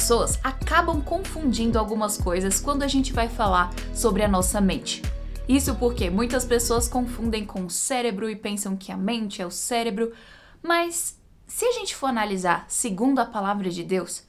pessoas acabam confundindo algumas coisas quando a gente vai falar sobre a nossa mente. Isso porque muitas pessoas confundem com o cérebro e pensam que a mente é o cérebro, mas se a gente for analisar segundo a palavra de Deus,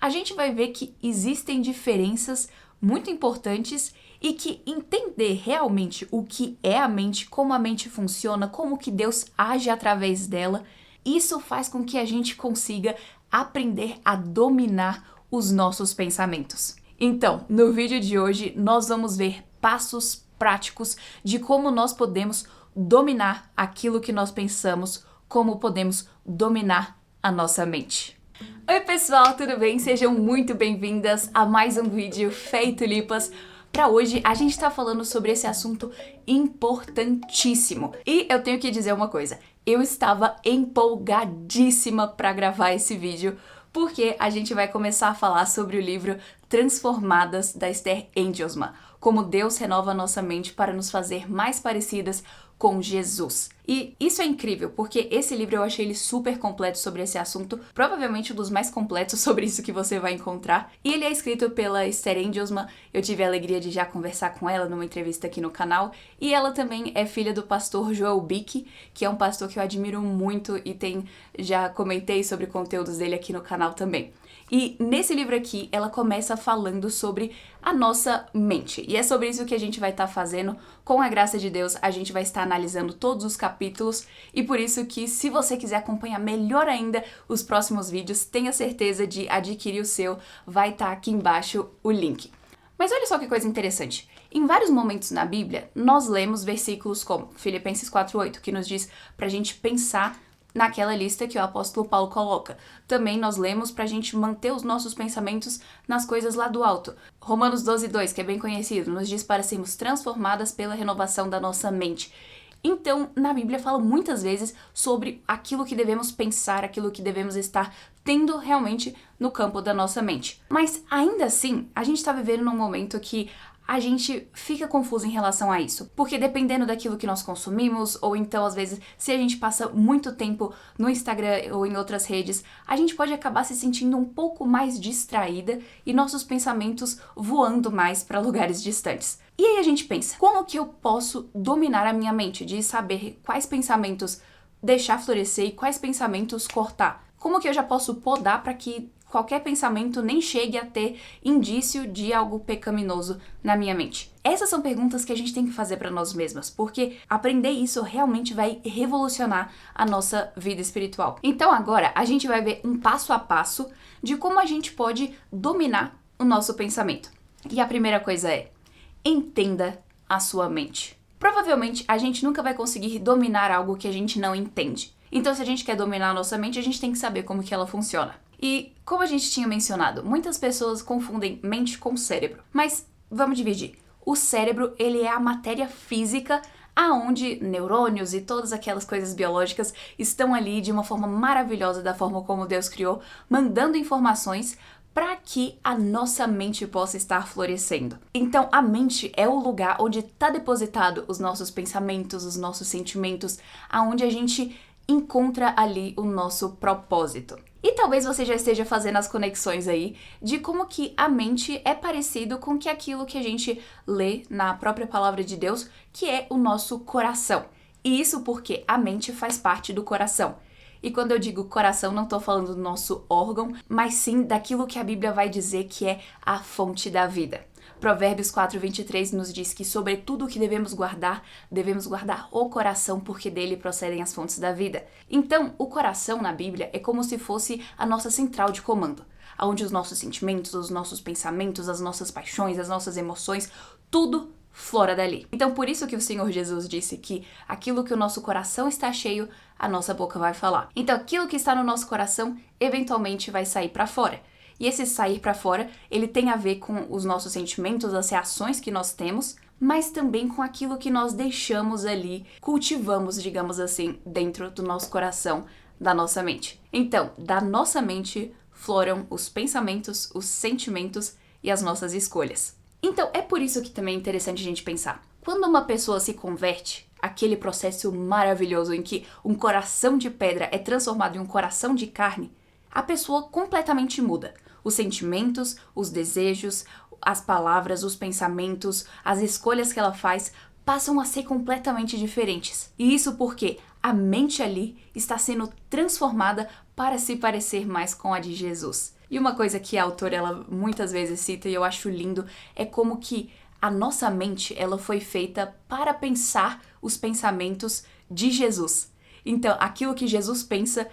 a gente vai ver que existem diferenças muito importantes e que entender realmente o que é a mente, como a mente funciona, como que Deus age através dela, isso faz com que a gente consiga aprender a dominar os nossos pensamentos. Então, no vídeo de hoje, nós vamos ver passos práticos de como nós podemos dominar aquilo que nós pensamos, como podemos dominar a nossa mente. Oi pessoal, tudo bem? Sejam muito bem-vindas a mais um vídeo Fé e Tulipas. Para hoje a gente tá falando sobre esse assunto importantíssimo. E eu tenho que dizer uma coisa, eu estava empolgadíssima para gravar esse vídeo, porque a gente vai começar a falar sobre o livro Transformadas, da Esther Angelsman, como Deus renova a nossa mente para nos fazer mais parecidas com Jesus. E isso é incrível, porque esse livro eu achei ele super completo sobre esse assunto, provavelmente um dos mais completos sobre isso que você vai encontrar. E ele é escrito pela Esther Angelsman, eu tive a alegria de já conversar com ela numa entrevista aqui no canal, e ela também é filha do pastor Joel Bick, que é um pastor que eu admiro muito e já comentei sobre conteúdos dele aqui no canal também. E nesse livro aqui, ela começa falando sobre a nossa mente. E é sobre isso que a gente vai estar fazendo. Com a graça de Deus, a gente vai estar analisando todos os capítulos. E por isso que, se você quiser acompanhar melhor ainda os próximos vídeos, tenha certeza de adquirir o seu. Vai estar aqui embaixo o link. Mas olha só que coisa interessante. Em vários momentos na Bíblia, nós lemos versículos como Filipenses 4:8, que nos diz pra gente pensar naquela lista que o apóstolo Paulo coloca. Também nós lemos pra gente manter os nossos pensamentos nas coisas lá do alto. Romanos 12:2, que é bem conhecido, nos diz para sermos transformadas pela renovação da nossa mente. Então, na Bíblia fala muitas vezes sobre aquilo que devemos pensar, aquilo que devemos estar tendo realmente no campo da nossa mente. Mas ainda assim, a gente tá vivendo num momento que a gente fica confuso em relação a isso. Porque dependendo daquilo que nós consumimos, ou então às vezes se a gente passa muito tempo no Instagram ou em outras redes, a gente pode acabar se sentindo um pouco mais distraída e nossos pensamentos voando mais para lugares distantes. E aí a gente pensa, como que eu posso dominar a minha mente, de saber quais pensamentos deixar florescer e quais pensamentos cortar? Como que eu já posso podar para que qualquer pensamento nem chegue a ter indício de algo pecaminoso na minha mente? Essas são perguntas que a gente tem que fazer para nós mesmas, porque aprender isso realmente vai revolucionar a nossa vida espiritual. Então agora a gente vai ver um passo a passo de como a gente pode dominar o nosso pensamento. E a primeira coisa é: entenda a sua mente. Provavelmente a gente nunca vai conseguir dominar algo que a gente não entende. Então, se a gente quer dominar a nossa mente, a gente tem que saber como que ela funciona. E, como a gente tinha mencionado, muitas pessoas confundem mente com cérebro. Mas, vamos dividir. O cérebro, ele é a matéria física aonde neurônios e todas aquelas coisas biológicas estão ali de uma forma maravilhosa, da forma como Deus criou, mandando informações para que a nossa mente possa estar florescendo. Então, a mente é o lugar onde está depositado os nossos pensamentos, os nossos sentimentos, aonde a gente encontra ali o nosso propósito. E talvez você já esteja fazendo as conexões aí de como que a mente é parecido com que aquilo que a gente lê na própria palavra de Deus, que é o nosso coração. E isso porque a mente faz parte do coração. E quando eu digo coração, não estou falando do nosso órgão, mas sim daquilo que a Bíblia vai dizer que é a fonte da vida. Provérbios 4:23 nos diz que sobre tudo o que devemos guardar o coração, porque dele procedem as fontes da vida. Então, o coração na Bíblia é como se fosse a nossa central de comando, onde os nossos sentimentos, os nossos pensamentos, as nossas paixões, as nossas emoções, tudo flora dali. Então, por isso que o Senhor Jesus disse que aquilo que o nosso coração está cheio, a nossa boca vai falar. Então, aquilo que está no nosso coração, eventualmente vai sair para fora. E esse sair para fora, ele tem a ver com os nossos sentimentos, as reações que nós temos, mas também com aquilo que nós deixamos ali, cultivamos, digamos assim, dentro do nosso coração, da nossa mente. Então, da nossa mente floram os pensamentos, os sentimentos e as nossas escolhas. Então, é por isso que também é interessante a gente pensar. Quando uma pessoa se converte, aquele processo maravilhoso em que um coração de pedra é transformado em um coração de carne, a pessoa completamente muda. Os sentimentos, os desejos, as palavras, os pensamentos, as escolhas que ela faz passam a ser completamente diferentes. E isso porque a mente ali está sendo transformada para se parecer mais com a de Jesus. E uma coisa que a autora ela muitas vezes cita e eu acho lindo é como que a nossa mente ela foi feita para pensar os pensamentos de Jesus. Então, aquilo que Jesus pensa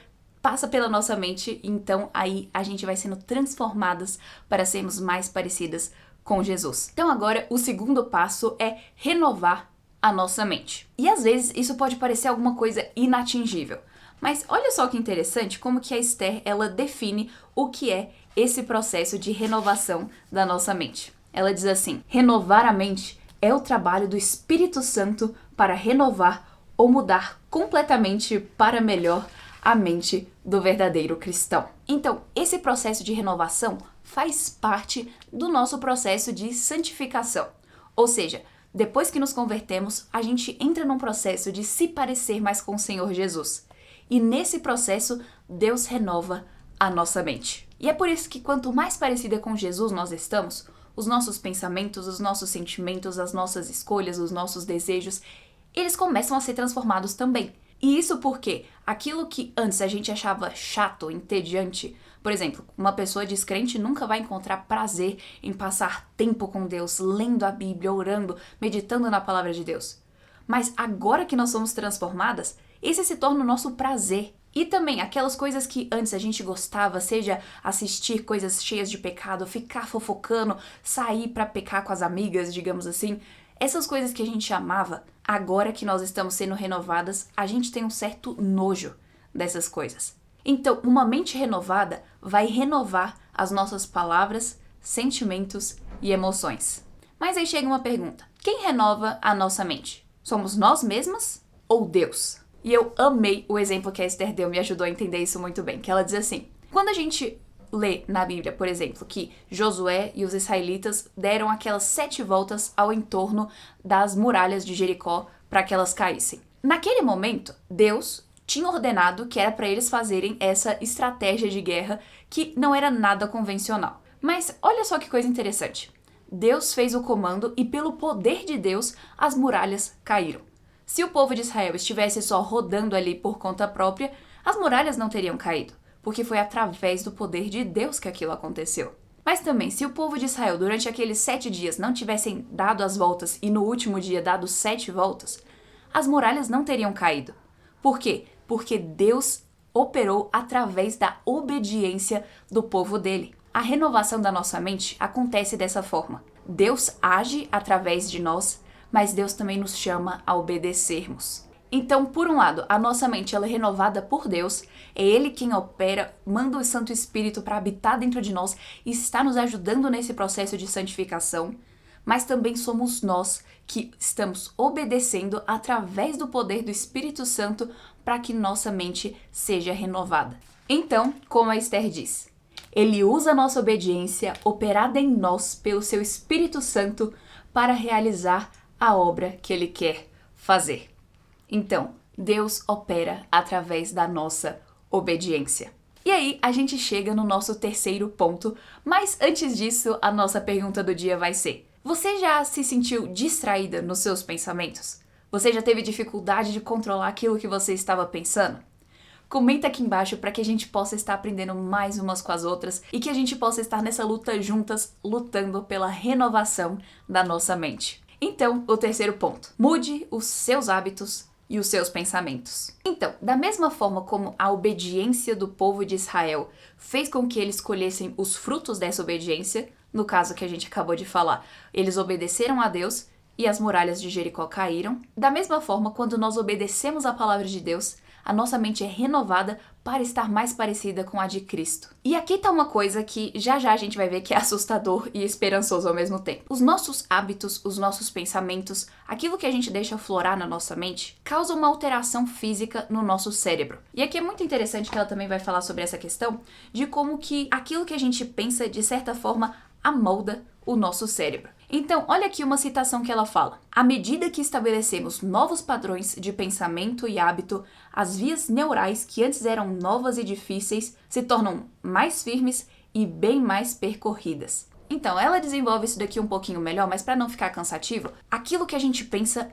passa pela nossa mente, então aí a gente vai sendo transformadas para sermos mais parecidas com Jesus. Então agora o segundo passo é renovar a nossa mente. E às vezes isso pode parecer alguma coisa inatingível, mas olha só que interessante como que a Esther ela define o que é esse processo de renovação da nossa mente. Ela diz assim: renovar a mente é o trabalho do Espírito Santo para renovar ou mudar completamente para melhor a mente do verdadeiro cristão. Então, esse processo de renovação faz parte do nosso processo de santificação. Ou seja, depois que nos convertemos, a gente entra num processo de se parecer mais com o Senhor Jesus. E nesse processo, Deus renova a nossa mente. E é por isso que quanto mais parecida com Jesus nós estamos, os nossos pensamentos, os nossos sentimentos, as nossas escolhas, os nossos desejos, eles começam a ser transformados também. E isso porque aquilo que antes a gente achava chato, entediante, por exemplo, uma pessoa descrente nunca vai encontrar prazer em passar tempo com Deus, lendo a Bíblia, orando, meditando na palavra de Deus. Mas agora que nós somos transformadas, esse se torna o nosso prazer. E também aquelas coisas que antes a gente gostava, seja assistir coisas cheias de pecado, ficar fofocando, sair pra pecar com as amigas, digamos assim, essas coisas que a gente amava, agora que nós estamos sendo renovadas, a gente tem um certo nojo dessas coisas. Então, uma mente renovada vai renovar as nossas palavras, sentimentos e emoções. Mas aí chega uma pergunta: quem renova a nossa mente? Somos nós mesmas ou Deus? E eu amei o exemplo que a Esther deu, me ajudou a entender isso muito bem, que ela diz assim: quando a gente lê na Bíblia, por exemplo, que Josué e os israelitas deram aquelas 7 voltas ao entorno das muralhas de Jericó para que elas caíssem. Naquele momento, Deus tinha ordenado que era para eles fazerem essa estratégia de guerra que não era nada convencional. Mas olha só que coisa interessante. Deus fez o comando e pelo poder de Deus as muralhas caíram. Se o povo de Israel estivesse só rodando ali por conta própria, as muralhas não teriam caído, porque foi através do poder de Deus que aquilo aconteceu. Mas também, se o povo de Israel durante aqueles 7 dias não tivessem dado as voltas e no último dia dado 7 voltas, as muralhas não teriam caído. Por quê? Porque Deus operou através da obediência do povo dele. A renovação da nossa mente acontece dessa forma. Deus age através de nós, mas Deus também nos chama a obedecermos. Então, por um lado, a nossa mente ela é renovada por Deus, é Ele quem opera, manda o Santo Espírito para habitar dentro de nós e está nos ajudando nesse processo de santificação, mas também somos nós que estamos obedecendo através do poder do Espírito Santo para que nossa mente seja renovada. Então, como a Esther diz, Ele usa a nossa obediência operada em nós pelo seu Espírito Santo para realizar a obra que Ele quer fazer. Então, Deus opera através da nossa obediência. E aí, a gente chega no nosso terceiro ponto, mas antes disso, a nossa pergunta do dia vai ser: você já se sentiu distraída nos seus pensamentos? Você já teve dificuldade de controlar aquilo que você estava pensando? Comenta aqui embaixo para que a gente possa estar aprendendo mais umas com as outras e que a gente possa estar nessa luta juntas, lutando pela renovação da nossa mente. Então, o terceiro ponto: mude os seus hábitos e os seus pensamentos. Então, da mesma forma como a obediência do povo de Israel fez com que eles colhessem os frutos dessa obediência, no caso que a gente acabou de falar, eles obedeceram a Deus e as muralhas de Jericó caíram. Da mesma forma, quando nós obedecemos a palavra de Deus, a nossa mente é renovada para estar mais parecida com a de Cristo. E aqui tá uma coisa que já a gente vai ver que é assustador e esperançoso ao mesmo tempo. Os nossos hábitos, os nossos pensamentos, aquilo que a gente deixa florar na nossa mente, causa uma alteração física no nosso cérebro. E aqui é muito interessante que ela também vai falar sobre essa questão de como que aquilo que a gente pensa, de certa forma, amolda o nosso cérebro. Então, olha aqui uma citação que ela fala: à medida que estabelecemos novos padrões de pensamento e hábito, as vias neurais que antes eram novas e difíceis se tornam mais firmes e bem mais percorridas. Então, ela desenvolve isso daqui um pouquinho melhor, mas para não ficar cansativo, aquilo que a gente pensa,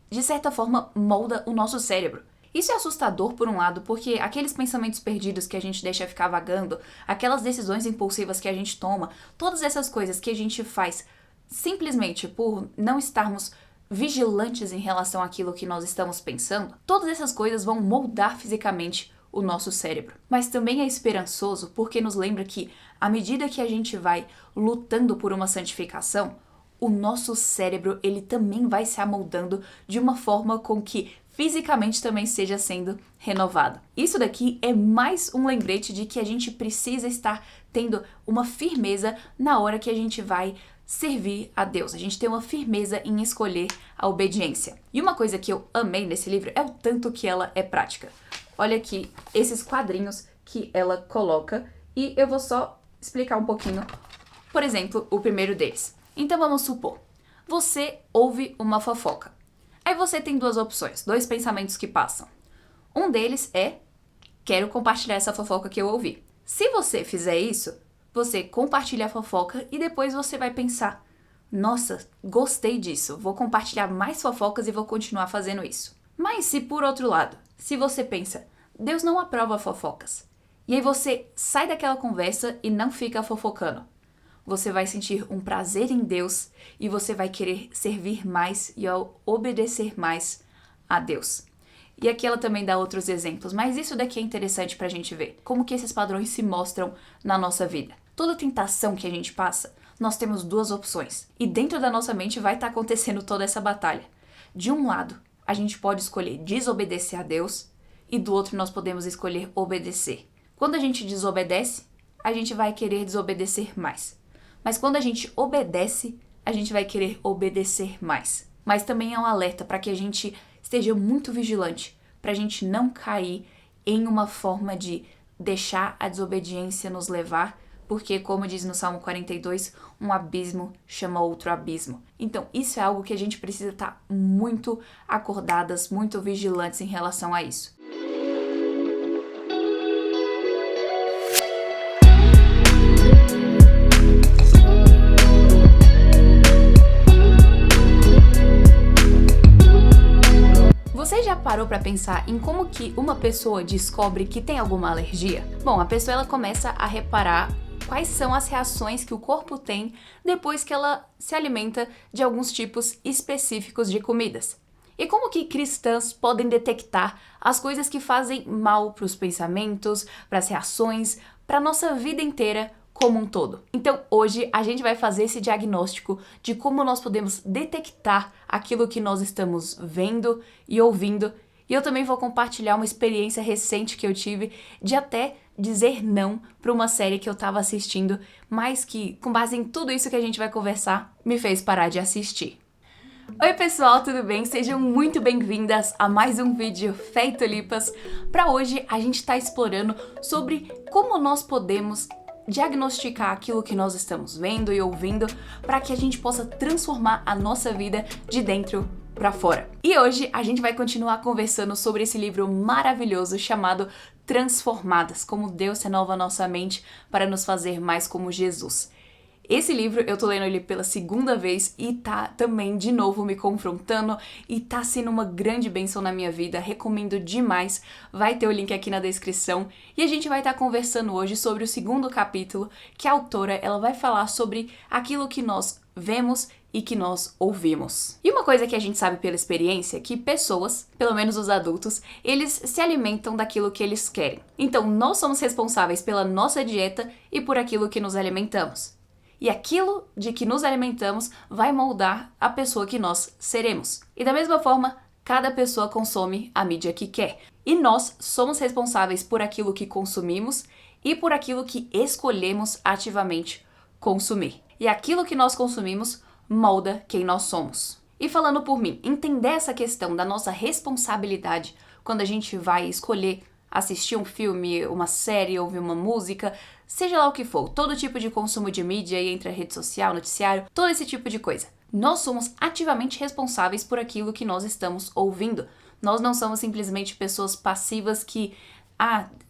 de certa forma, molda o nosso cérebro. Isso é assustador por um lado, porque aqueles pensamentos perdidos que a gente deixa ficar vagando, aquelas decisões impulsivas que a gente toma, todas essas coisas que a gente faz simplesmente por não estarmos vigilantes em relação àquilo que nós estamos pensando, todas essas coisas vão moldar fisicamente o nosso cérebro. Mas também é esperançoso porque nos lembra que, à medida que a gente vai lutando por uma santificação, o nosso cérebro ele também vai se amoldando de uma forma com que fisicamente também esteja sendo renovado. Isso daqui é mais um lembrete de que a gente precisa estar tendo uma firmeza na hora que a gente vai servir a Deus. A gente tem uma firmeza em escolher a obediência. E uma coisa que eu amei nesse livro é o tanto que ela é prática. Olha aqui esses quadrinhos que ela coloca e eu vou só explicar um pouquinho. Por exemplo, o primeiro deles. Então vamos supor, você ouve uma fofoca. Aí você tem duas opções, dois pensamentos que passam. Um deles é, quero compartilhar essa fofoca que eu ouvi. Se você fizer isso, você compartilha a fofoca e depois você vai pensar, nossa, gostei disso, vou compartilhar mais fofocas e vou continuar fazendo isso. Mas se por outro lado, se você pensa, Deus não aprova fofocas, e aí você sai daquela conversa e não fica fofocando, você vai sentir um prazer em Deus e você vai querer servir mais e obedecer mais a Deus. E aqui ela também dá outros exemplos, mas isso daqui é interessante pra gente ver. Como que esses padrões se mostram na nossa vida. Toda tentação que a gente passa, nós temos duas opções. E dentro da nossa mente vai estar acontecendo toda essa batalha. De um lado, a gente pode escolher desobedecer a Deus e do outro nós podemos escolher obedecer. Quando a gente desobedece, a gente vai querer desobedecer mais. Mas quando a gente obedece, a gente vai querer obedecer mais. Mas também é um alerta para que a gente esteja muito vigilante, para a gente não cair em uma forma de deixar a desobediência nos levar, porque, como diz no Salmo 42, um abismo chama outro abismo. Então, isso é algo que a gente precisa estar muito acordadas, muito vigilantes em relação a isso. Você já parou para pensar em como que uma pessoa descobre que tem alguma alergia? Bom, a pessoa ela começa a reparar quais são as reações que o corpo tem depois que ela se alimenta de alguns tipos específicos de comidas. E como que cristãs podem detectar as coisas que fazem mal para os pensamentos, para as reações, para a nossa vida inteira como um todo. Então, hoje a gente vai fazer esse diagnóstico de como nós podemos detectar aquilo que nós estamos vendo e ouvindo. E eu também vou compartilhar uma experiência recente que eu tive de até dizer não para uma série que eu estava assistindo, mas que, com base em tudo isso que a gente vai conversar, me fez parar de assistir. Oi pessoal, tudo bem? Sejam muito bem-vindas a mais um vídeo Fé e Tulipas. Para hoje a gente está explorando sobre como nós podemos diagnosticar aquilo que nós estamos vendo e ouvindo para que a gente possa transformar a nossa vida de dentro para fora. E hoje a gente vai continuar conversando sobre esse livro maravilhoso chamado Transformadas, como Deus renova a nossa mente para nos fazer mais como Jesus. Esse livro, eu tô lendo ele pela segunda vez e tá também, de novo, me confrontando e tá sendo uma grande bênção na minha vida, recomendo demais, vai ter o link aqui na descrição e a gente vai estar conversando hoje sobre o segundo capítulo, que a autora, ela vai falar sobre aquilo que nós vemos e que nós ouvimos. E uma coisa que a gente sabe pela experiência é que pessoas, pelo menos os adultos, eles se alimentam daquilo que eles querem. Então, nós somos responsáveis pela nossa dieta e por aquilo que nos alimentamos. E aquilo de que nos alimentamos vai moldar a pessoa que nós seremos. E da mesma forma, cada pessoa consome a mídia que quer. E nós somos responsáveis por aquilo que consumimos e por aquilo que escolhemos ativamente consumir. E aquilo que nós consumimos molda quem nós somos. E falando por mim, entender essa questão da nossa responsabilidade quando a gente vai escolher assistir um filme, uma série, ouvir uma música, seja lá o que for, todo tipo de consumo de mídia e entre a rede social, noticiário, todo esse tipo de coisa. Nós somos ativamente responsáveis por aquilo que nós estamos ouvindo. Nós não somos simplesmente pessoas passivas que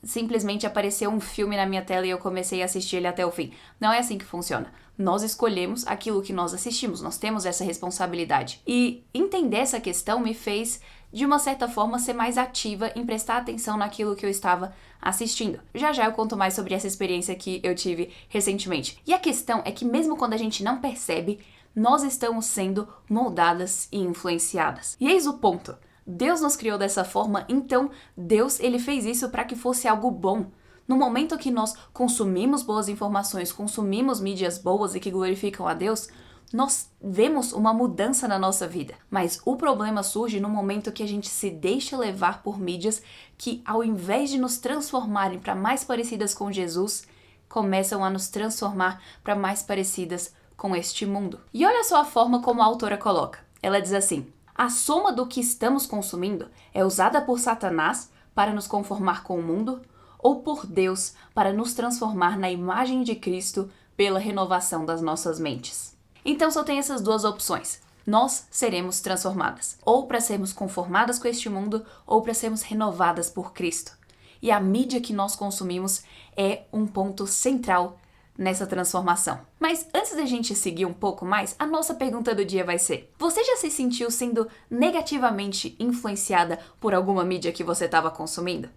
simplesmente apareceu um filme na minha tela e eu comecei a assistir ele até o fim. Não é assim que funciona. Nós escolhemos aquilo que nós assistimos, nós temos essa responsabilidade. E entender essa questão me fez, de uma certa forma, ser mais ativa em prestar atenção naquilo que eu estava assistindo. Já já eu conto mais sobre essa experiência que eu tive recentemente. E a questão é que mesmo quando a gente não percebe, nós estamos sendo moldadas e influenciadas. E eis o ponto. Deus nos criou dessa forma, então Deus ele fez isso para que fosse algo bom. No momento que nós consumimos boas informações, consumimos mídias boas e que glorificam a Deus, nós vemos uma mudança na nossa vida. Mas o problema surge no momento que a gente se deixa levar por mídias que, ao invés de nos transformarem para mais parecidas com Jesus, começam a nos transformar para mais parecidas com este mundo. E olha só a forma como a autora coloca. Ela diz assim: a soma do que estamos consumindo é usada por Satanás para nos conformar com o mundo ou por Deus para nos transformar na imagem de Cristo pela renovação das nossas mentes. Então só tem essas duas opções. Nós seremos transformadas, ou para sermos conformadas com este mundo, ou para sermos renovadas por Cristo. E a mídia que nós consumimos é um ponto central nessa transformação. Mas antes da gente seguir um pouco mais, a nossa pergunta do dia vai ser: você já se sentiu sendo negativamente influenciada por alguma mídia que você estava consumindo?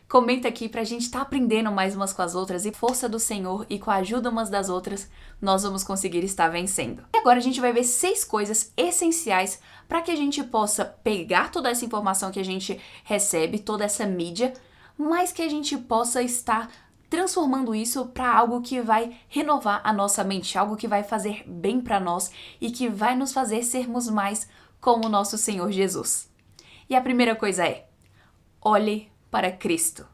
Comenta aqui pra gente estar aprendendo mais umas com as outras e força do Senhor e com a ajuda umas das outras, nós vamos conseguir estar vencendo. E agora a gente vai ver 6 coisas essenciais para que a gente possa pegar toda essa informação que a gente recebe, toda essa mídia, mas que a gente possa estar transformando isso para algo que vai renovar a nossa mente, algo que vai fazer bem para nós e que vai nos fazer sermos mais como o nosso Senhor Jesus. E a primeira coisa é: olhe para Cristo.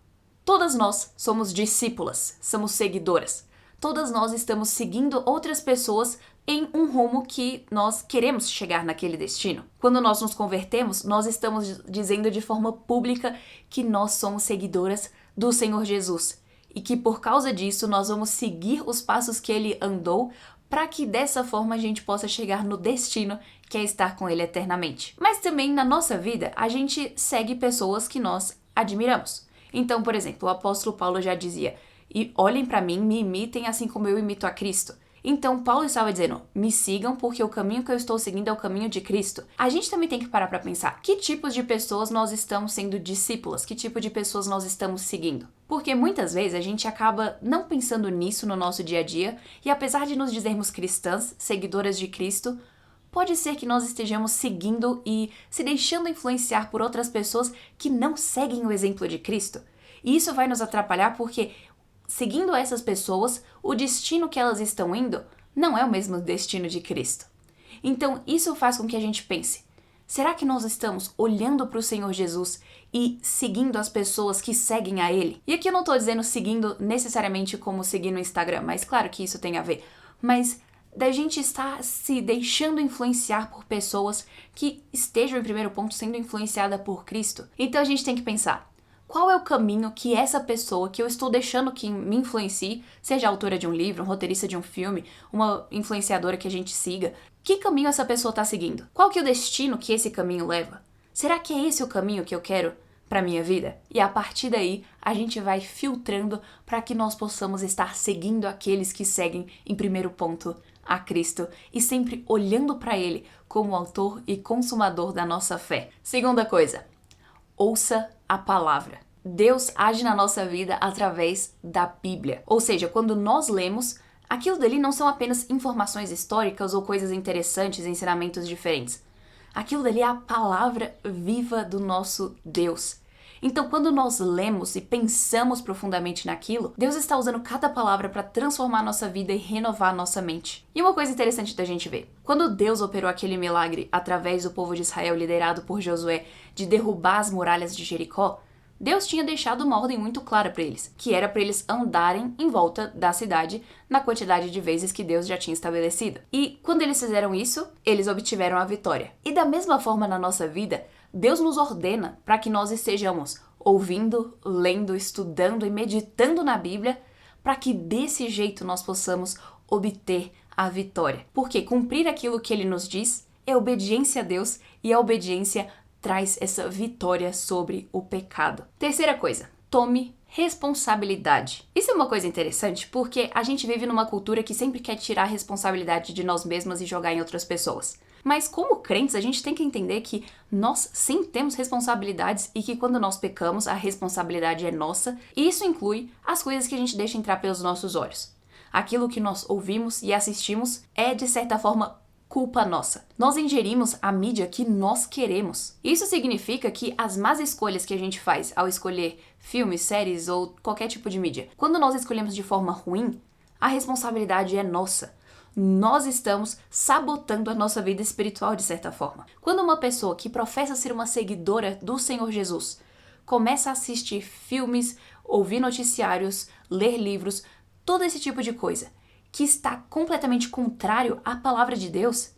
Todas nós somos discípulas, somos seguidoras. Todas nós estamos seguindo outras pessoas em um rumo que nós queremos chegar naquele destino. Quando nós nos convertemos, nós estamos dizendo de forma pública que nós somos seguidoras do Senhor Jesus e que por causa disso nós vamos seguir os passos que Ele andou para que dessa forma a gente possa chegar no destino que é estar com Ele eternamente. Mas também na nossa vida a gente segue pessoas que nós admiramos. Então, por exemplo, o apóstolo Paulo já dizia: e olhem para mim, me imitem assim como eu imito a Cristo. Então, Paulo estava dizendo: me sigam porque o caminho que eu estou seguindo é o caminho de Cristo. A gente também tem que parar para pensar: que tipos de pessoas nós estamos sendo discípulas? Que tipo de pessoas nós estamos seguindo? Porque muitas vezes a gente acaba não pensando nisso no nosso dia a dia e apesar de nos dizermos cristãs, seguidoras de Cristo, pode ser que nós estejamos seguindo e se deixando influenciar por outras pessoas que não seguem o exemplo de Cristo. E isso vai nos atrapalhar porque, seguindo essas pessoas, o destino que elas estão indo não é o mesmo destino de Cristo. Então, isso faz com que a gente pense: será que nós estamos olhando para o Senhor Jesus e seguindo as pessoas que seguem a Ele? E aqui eu não estou dizendo seguindo necessariamente como seguir no Instagram, mas claro que isso tem a ver. Mas da gente estar se deixando influenciar por pessoas que estejam, em primeiro ponto, sendo influenciada por Cristo. Então a gente tem que pensar: qual é o caminho que essa pessoa que eu estou deixando que me influencie, seja autora de um livro, um roteirista de um filme, uma influenciadora que a gente siga, que caminho essa pessoa está seguindo? Qual que é o destino que esse caminho leva? Será que é esse o caminho que eu quero para minha vida? E a partir daí, a gente vai filtrando para que nós possamos estar seguindo aqueles que seguem, em primeiro ponto, a Cristo e sempre olhando para Ele como autor e consumador da nossa fé. Segunda coisa: ouça a palavra. Deus age na nossa vida através da Bíblia. Ou seja, quando nós lemos, aquilo dali não são apenas informações históricas ou coisas interessantes, ensinamentos diferentes. Aquilo dali é a palavra viva do nosso Deus. Então, quando nós lemos e pensamos profundamente naquilo, Deus está usando cada palavra para transformar a nossa vida e renovar a nossa mente. E uma coisa interessante da gente ver: quando Deus operou aquele milagre através do povo de Israel liderado por Josué de derrubar as muralhas de Jericó, Deus tinha deixado uma ordem muito clara para eles, que era para eles andarem em volta da cidade na quantidade de vezes que Deus já tinha estabelecido. E quando eles fizeram isso, eles obtiveram a vitória. E da mesma forma na nossa vida, Deus nos ordena para que nós estejamos ouvindo, lendo, estudando e meditando na Bíblia, para que desse jeito nós possamos obter a vitória. Porque cumprir aquilo que Ele nos diz é obediência a Deus e a obediência traz essa vitória sobre o pecado. Terceira coisa: tome responsabilidade. Isso é uma coisa interessante porque a gente vive numa cultura que sempre quer tirar a responsabilidade de nós mesmos e jogar em outras pessoas. Mas como crentes, a gente tem que entender que nós sim temos responsabilidades e que quando nós pecamos, a responsabilidade é nossa, e isso inclui as coisas que a gente deixa entrar pelos nossos olhos. Aquilo que nós ouvimos e assistimos é, de certa forma, culpa nossa. Nós ingerimos a mídia que nós queremos. Isso significa que as más escolhas que a gente faz ao escolher filmes, séries ou qualquer tipo de mídia, quando nós escolhemos de forma ruim, a responsabilidade é nossa. Nós estamos sabotando a nossa vida espiritual de certa forma. Quando uma pessoa que professa ser uma seguidora do Senhor Jesus começa a assistir filmes, ouvir noticiários, ler livros, todo esse tipo de coisa, que está completamente contrário à palavra de Deus,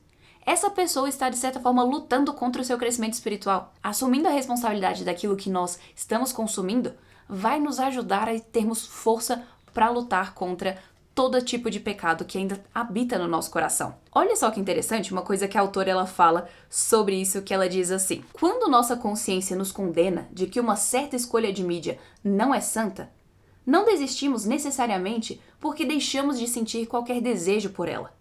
essa pessoa está, de certa forma, lutando contra o seu crescimento espiritual. Assumindo a responsabilidade daquilo que nós estamos consumindo, vai nos ajudar a termos força para lutar contra todo tipo de pecado que ainda habita no nosso coração. Olha só que interessante, uma coisa que a autora ela fala sobre isso, que ela diz assim: quando nossa consciência nos condena de que uma certa escolha de mídia não é santa, não desistimos necessariamente porque deixamos de sentir qualquer desejo por ela.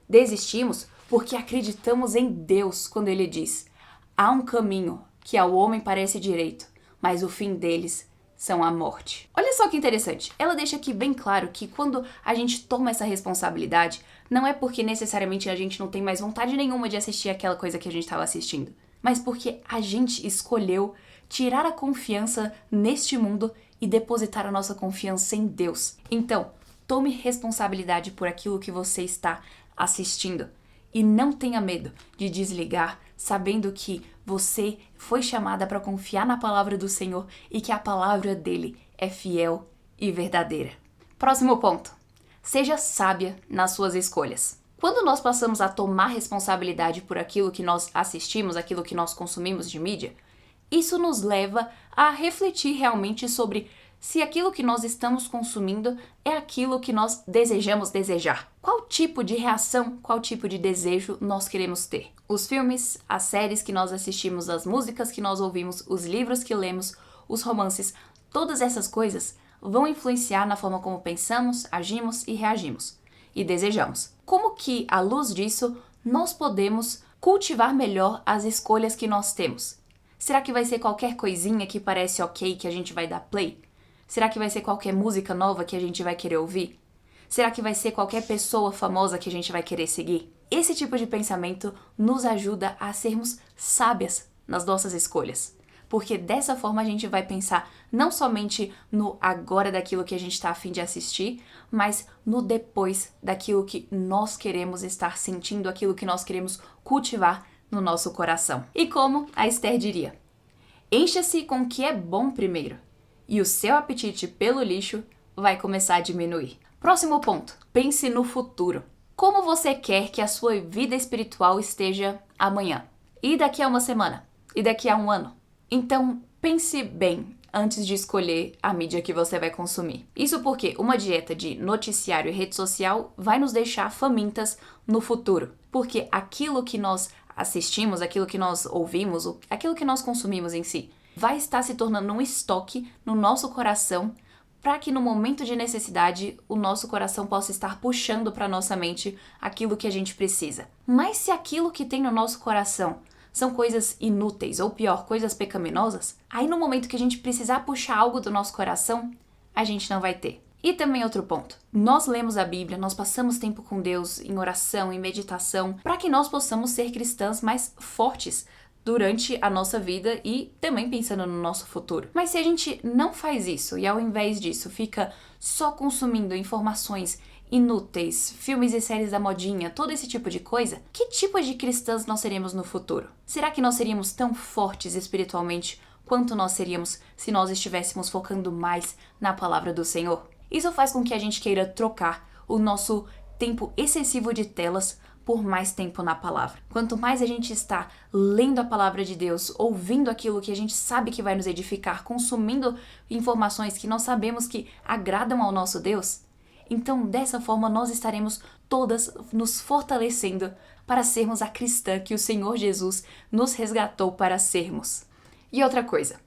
Desistimos porque acreditamos em Deus quando Ele diz: há um caminho que ao homem parece direito, mas o fim deles são a morte. Olha só que interessante, ela deixa aqui bem claro que quando a gente toma essa responsabilidade, não é porque necessariamente a gente não tem mais vontade nenhuma de assistir aquela coisa que a gente estava assistindo, mas porque a gente escolheu tirar a confiança neste mundo e depositar a nossa confiança em Deus. Então, tome responsabilidade por aquilo que você está assistindo e não tenha medo de desligar, sabendo que você foi chamada para confiar na palavra do Senhor e que a palavra dele é fiel e verdadeira. Próximo ponto. Seja sábia nas suas escolhas. Quando nós passamos a tomar responsabilidade por aquilo que nós assistimos, aquilo que nós consumimos de mídia, isso nos leva a refletir realmente sobre se aquilo que nós estamos consumindo é aquilo que nós desejamos desejar. Qual tipo de reação, qual tipo de desejo nós queremos ter? Os filmes, as séries que nós assistimos, as músicas que nós ouvimos, os livros que lemos, os romances, todas essas coisas vão influenciar na forma como pensamos, agimos e reagimos e desejamos. Como que, à luz disso, nós podemos cultivar melhor as escolhas que nós temos? Será que vai ser qualquer coisinha que parece ok que a gente vai dar play? Será que vai ser qualquer música nova que a gente vai querer ouvir? Será que vai ser qualquer pessoa famosa que a gente vai querer seguir? Esse tipo de pensamento nos ajuda a sermos sábias nas nossas escolhas. Porque dessa forma a gente vai pensar não somente no agora daquilo que a gente está a fim de assistir, mas no depois daquilo que nós queremos estar sentindo, aquilo que nós queremos cultivar no nosso coração. E como a Esther diria: encha-se com o que é bom primeiro, e o seu apetite pelo lixo vai começar a diminuir. Próximo ponto. Pense no futuro. Como você quer que a sua vida espiritual esteja amanhã? E daqui a uma semana? E daqui a um ano? Então, pense bem antes de escolher a mídia que você vai consumir. Isso porque uma dieta de noticiário e rede social vai nos deixar famintas no futuro. Porque aquilo que nós assistimos, aquilo que nós ouvimos, aquilo que nós consumimos em si, vai estar se tornando um estoque no nosso coração para que no momento de necessidade o nosso coração possa estar puxando para nossa mente aquilo que a gente precisa. Mas se aquilo que tem no nosso coração são coisas inúteis ou pior, coisas pecaminosas, aí no momento que a gente precisar puxar algo do nosso coração, a gente não vai ter. E também outro ponto, nós lemos a Bíblia, nós passamos tempo com Deus em oração, em meditação, para que nós possamos ser cristãs mais fortes durante a nossa vida e também pensando no nosso futuro. Mas se a gente não faz isso e ao invés disso fica só consumindo informações inúteis, filmes e séries da modinha, todo esse tipo de coisa, que tipo de cristãs nós seremos no futuro? Será que nós seríamos tão fortes espiritualmente quanto nós seríamos se nós estivéssemos focando mais na palavra do Senhor? Isso faz com que a gente queira trocar o nosso tempo excessivo de telas por mais tempo na palavra. Quanto mais a gente está lendo a palavra de Deus, ouvindo aquilo que a gente sabe que vai nos edificar, consumindo informações que nós sabemos que agradam ao nosso Deus, então dessa forma nós estaremos todas nos fortalecendo para sermos a cristã que o Senhor Jesus nos resgatou para sermos. E outra coisa,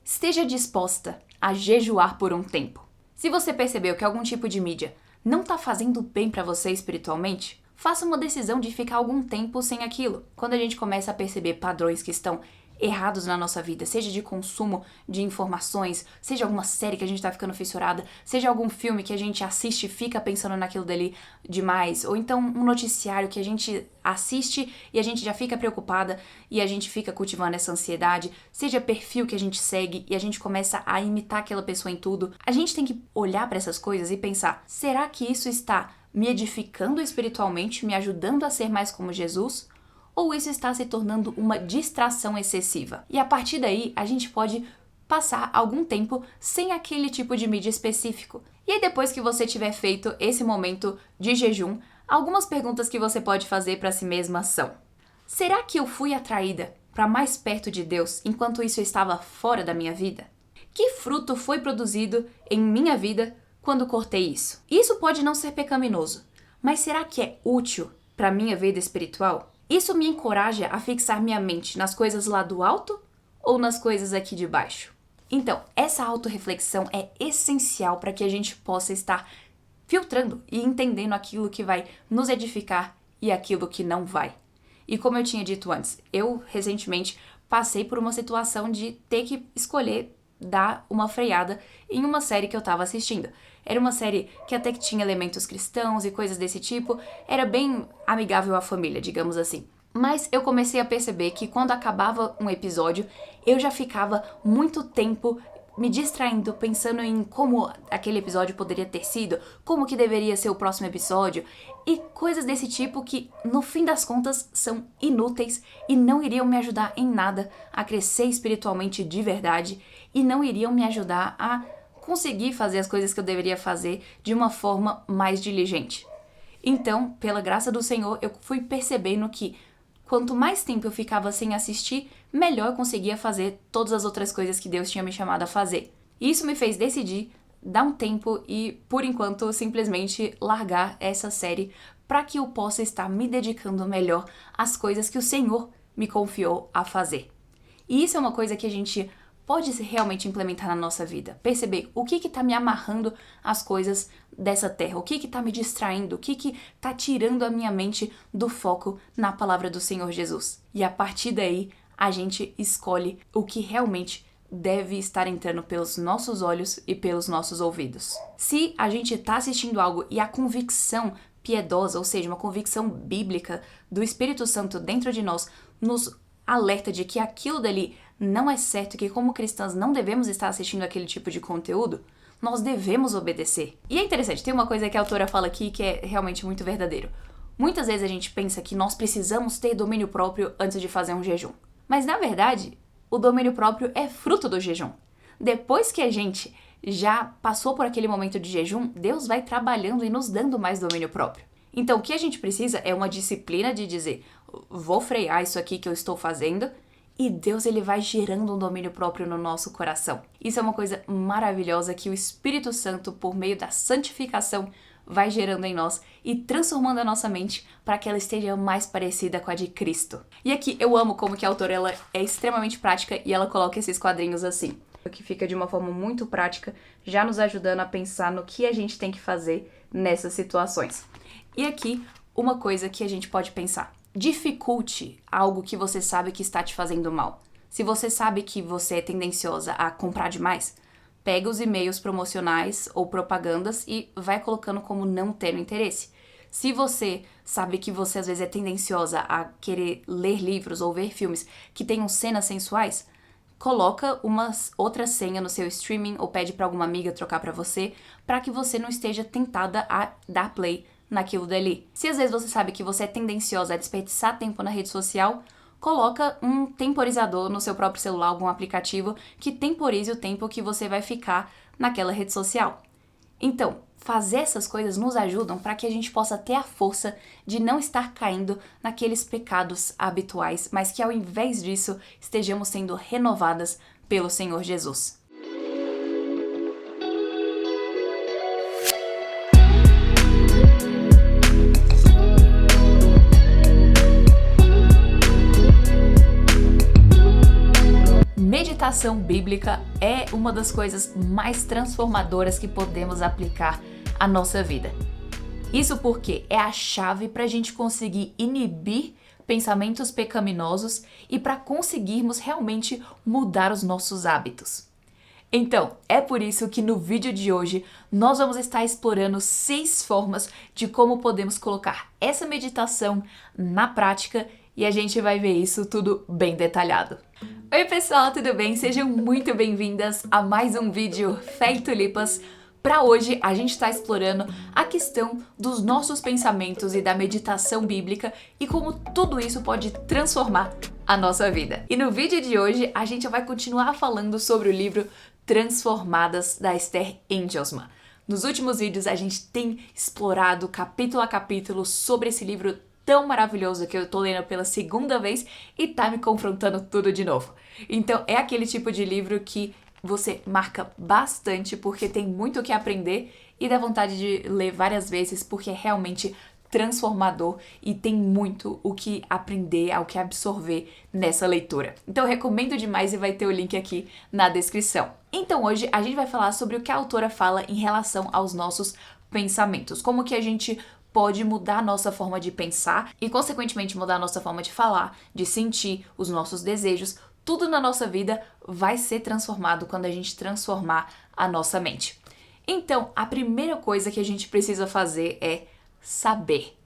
esteja disposta a jejuar por um tempo. Se você percebeu que algum tipo de mídia não está fazendo bem para você espiritualmente, faça uma decisão de ficar algum tempo sem aquilo. Quando a gente começa a perceber padrões que estão errados na nossa vida, seja de consumo de informações, seja alguma série que a gente tá ficando fissurada, seja algum filme que a gente assiste e fica pensando naquilo dali demais, ou então um noticiário que a gente assiste e a gente já fica preocupada e a gente fica cultivando essa ansiedade, seja perfil que a gente segue e a gente começa a imitar aquela pessoa em tudo, a gente tem que olhar para essas coisas e pensar, será que isso está me edificando espiritualmente, me ajudando a ser mais como Jesus? Ou isso está se tornando uma distração excessiva? E a partir daí, a gente pode passar algum tempo sem aquele tipo de mídia específico. E aí depois que você tiver feito esse momento de jejum, algumas perguntas que você pode fazer para si mesma são: será que eu fui atraída para mais perto de Deus enquanto isso estava fora da minha vida? Que fruto foi produzido em minha vida quando cortei isso? Isso pode não ser pecaminoso, mas será que é útil para minha vida espiritual? Isso me encoraja a fixar minha mente nas coisas lá do alto ou nas coisas aqui de baixo? Então, essa autorreflexão é essencial para que a gente possa estar filtrando e entendendo aquilo que vai nos edificar e aquilo que não vai. E como eu tinha dito antes, eu recentemente passei por uma situação de ter que escolher dar uma freada em uma série que eu estava assistindo. Era uma série que até que tinha elementos cristãos e coisas desse tipo, era bem amigável à família, digamos assim. Mas eu comecei a perceber que quando acabava um episódio, eu já ficava muito tempo me distraindo, pensando em como aquele episódio poderia ter sido, como que deveria ser o próximo episódio, e coisas desse tipo que, no fim das contas, são inúteis e não iriam me ajudar em nada a crescer espiritualmente de verdade, e não iriam me ajudar a conseguir fazer as coisas que eu deveria fazer de uma forma mais diligente. Então, pela graça do Senhor, eu fui percebendo que quanto mais tempo eu ficava sem assistir, melhor eu conseguia fazer todas as outras coisas que Deus tinha me chamado a fazer. E isso me fez decidir dar um tempo e, por enquanto, simplesmente largar essa série para que eu possa estar me dedicando melhor às coisas que o Senhor me confiou a fazer. E isso é uma coisa que a gente pode realmente implementar na nossa vida. Perceber o que está me amarrando às coisas dessa terra, o que está me distraindo, o que está tirando a minha mente do foco na palavra do Senhor Jesus. E a partir daí, a gente escolhe o que realmente deve estar entrando pelos nossos olhos e pelos nossos ouvidos. Se a gente está assistindo algo e a convicção piedosa, ou seja, uma convicção bíblica do Espírito Santo dentro de nós, nos alerta de que aquilo dali não é certo, que como cristãs não devemos estar assistindo aquele tipo de conteúdo, nós devemos obedecer. E é interessante, tem uma coisa que a autora fala aqui que é realmente muito verdadeiro. Muitas vezes a gente pensa que nós precisamos ter domínio próprio antes de fazer um jejum. Mas na verdade, o domínio próprio é fruto do jejum. Depois que a gente já passou por aquele momento de jejum, Deus vai trabalhando e nos dando mais domínio próprio. Então o que a gente precisa é uma disciplina de dizer, vou frear isso aqui que eu estou fazendo, e Deus ele vai gerando um domínio próprio no nosso coração. Isso é uma coisa maravilhosa que o Espírito Santo, por meio da santificação, vai gerando em nós e transformando a nossa mente para que ela esteja mais parecida com a de Cristo. E aqui eu amo como que a autora ela é extremamente prática e ela coloca esses quadrinhos assim, que fica de uma forma muito prática, já nos ajudando a pensar no que a gente tem que fazer nessas situações. E aqui, uma coisa que a gente pode pensar. Dificulte algo que você sabe que está te fazendo mal. Se você sabe que você é tendenciosa a comprar demais, pega os e-mails promocionais ou propagandas e vai colocando como não tendo interesse. Se você sabe que você às vezes é tendenciosa a querer ler livros ou ver filmes que tenham cenas sensuais, coloca uma outra senha no seu streaming ou pede para alguma amiga trocar para você, para que você não esteja tentada a dar play naquilo dali. Se às vezes você sabe que você é tendenciosa a desperdiçar tempo na rede social, coloca um temporizador no seu próprio celular, algum aplicativo que temporize o tempo que você vai ficar naquela rede social. Então, fazer essas coisas nos ajudam para que a gente possa ter a força de não estar caindo naqueles pecados habituais, mas que ao invés disso estejamos sendo renovadas pelo Senhor Jesus. meditação bíblica é uma das coisas mais transformadoras que podemos aplicar à nossa vida. Isso porque é a chave para a gente conseguir inibir pensamentos pecaminosos e para conseguirmos realmente mudar os nossos hábitos. Então, é por isso que no vídeo de hoje nós vamos estar explorando 6 formas de como podemos colocar essa meditação na prática e a gente vai ver isso tudo bem detalhado. Oi pessoal, tudo bem? Sejam muito bem-vindas a mais um vídeo Fé e Tulipas. Para hoje a gente está explorando a questão dos nossos pensamentos e da meditação bíblica e como tudo isso pode transformar a nossa vida. E no vídeo de hoje a gente vai continuar falando sobre o livro Transformadas, da Esther Angelsman. Nos últimos vídeos a gente tem explorado capítulo a capítulo sobre esse livro tão maravilhoso que eu tô lendo pela segunda vez e tá me confrontando tudo de novo. Então é aquele tipo de livro que você marca bastante porque tem muito o que aprender e dá vontade de ler várias vezes porque é realmente transformador e tem muito o que aprender, o que absorver nessa leitura. Então eu recomendo demais e vai ter o link aqui na descrição. Então hoje a gente vai falar sobre o que a autora fala em relação aos nossos pensamentos, como que a gente pode mudar a nossa forma de pensar e consequentemente mudar a nossa forma de falar, de sentir, os nossos desejos. Tudo na nossa vida vai ser transformado quando a gente transformar a nossa mente. Então, a primeira coisa que a gente precisa fazer é saber.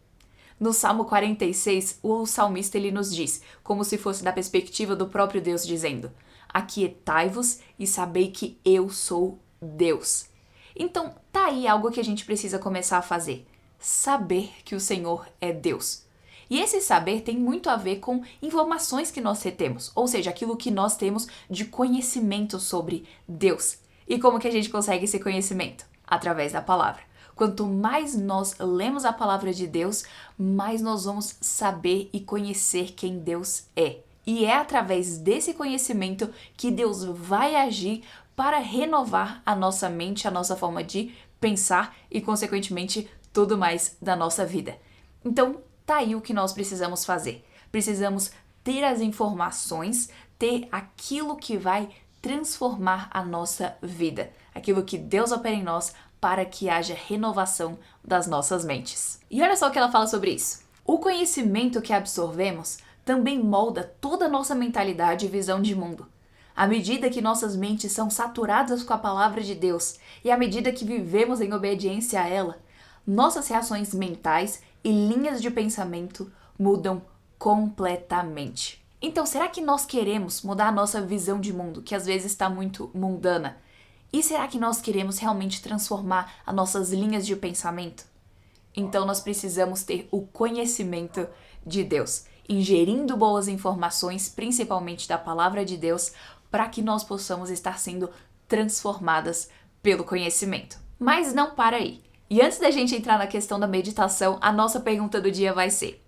No Salmo 46, o salmista ele nos diz, como se fosse da perspectiva do próprio Deus dizendo: aquietai-vos e sabei que eu sou Deus. Então, tá aí algo que a gente precisa começar a fazer. Saber que o Senhor é Deus. E esse saber tem muito a ver com informações que nós retemos, ou seja, aquilo que nós temos de conhecimento sobre Deus. E como que a gente consegue esse conhecimento? Através da palavra. Quanto mais nós lemos a palavra de Deus, mais nós vamos saber e conhecer quem Deus é. E é através desse conhecimento que Deus vai agir para renovar a nossa mente, a nossa forma de pensar e, consequentemente, tudo mais da nossa vida. Então, tá aí o que nós precisamos fazer. Precisamos ter as informações, ter aquilo que vai transformar a nossa vida. Aquilo que Deus opera em nós para que haja renovação das nossas mentes. E olha só o que ela fala sobre isso. O conhecimento que absorvemos também molda toda a nossa mentalidade e visão de mundo. À medida que nossas mentes são saturadas com a palavra de Deus e à medida que vivemos em obediência a ela, nossas reações mentais e linhas de pensamento mudam completamente. Então, será que nós queremos mudar a nossa visão de mundo, que às vezes está muito mundana? E será que nós queremos realmente transformar as nossas linhas de pensamento? Então, nós precisamos ter o conhecimento de Deus, ingerindo boas informações, principalmente da palavra de Deus, para que nós possamos estar sendo transformadas pelo conhecimento. Mas não para aí. E antes da gente entrar na questão da meditação, a nossa pergunta do dia vai ser: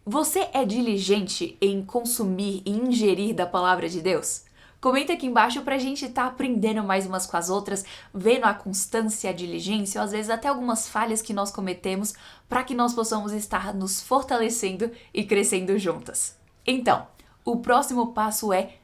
você é diligente em consumir e ingerir da palavra de Deus? Comenta aqui embaixo pra gente estar aprendendo mais umas com as outras, vendo a constância, a diligência, ou às vezes até algumas falhas que nós cometemos, para que nós possamos estar nos fortalecendo e crescendo juntas. Então, o próximo passo é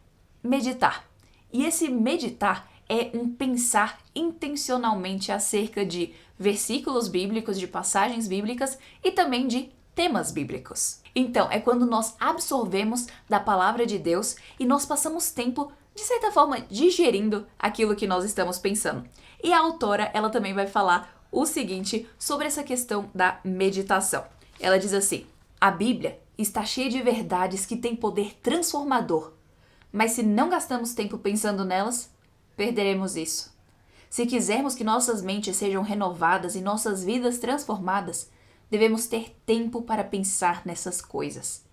meditar. E esse meditar é um pensar intencionalmente acerca de versículos bíblicos, de passagens bíblicas e também de temas bíblicos. Então, é quando nós absorvemos da palavra de Deus e nós passamos tempo, de certa forma, digerindo aquilo que nós estamos pensando. E a autora, ela também vai falar o seguinte sobre essa questão da meditação. Ela diz assim: a Bíblia está cheia de verdades que têm poder transformador, mas se não gastamos tempo pensando nelas, perderemos isso. Se quisermos que nossas mentes sejam renovadas e nossas vidas transformadas, devemos ter tempo para pensar nessas coisas,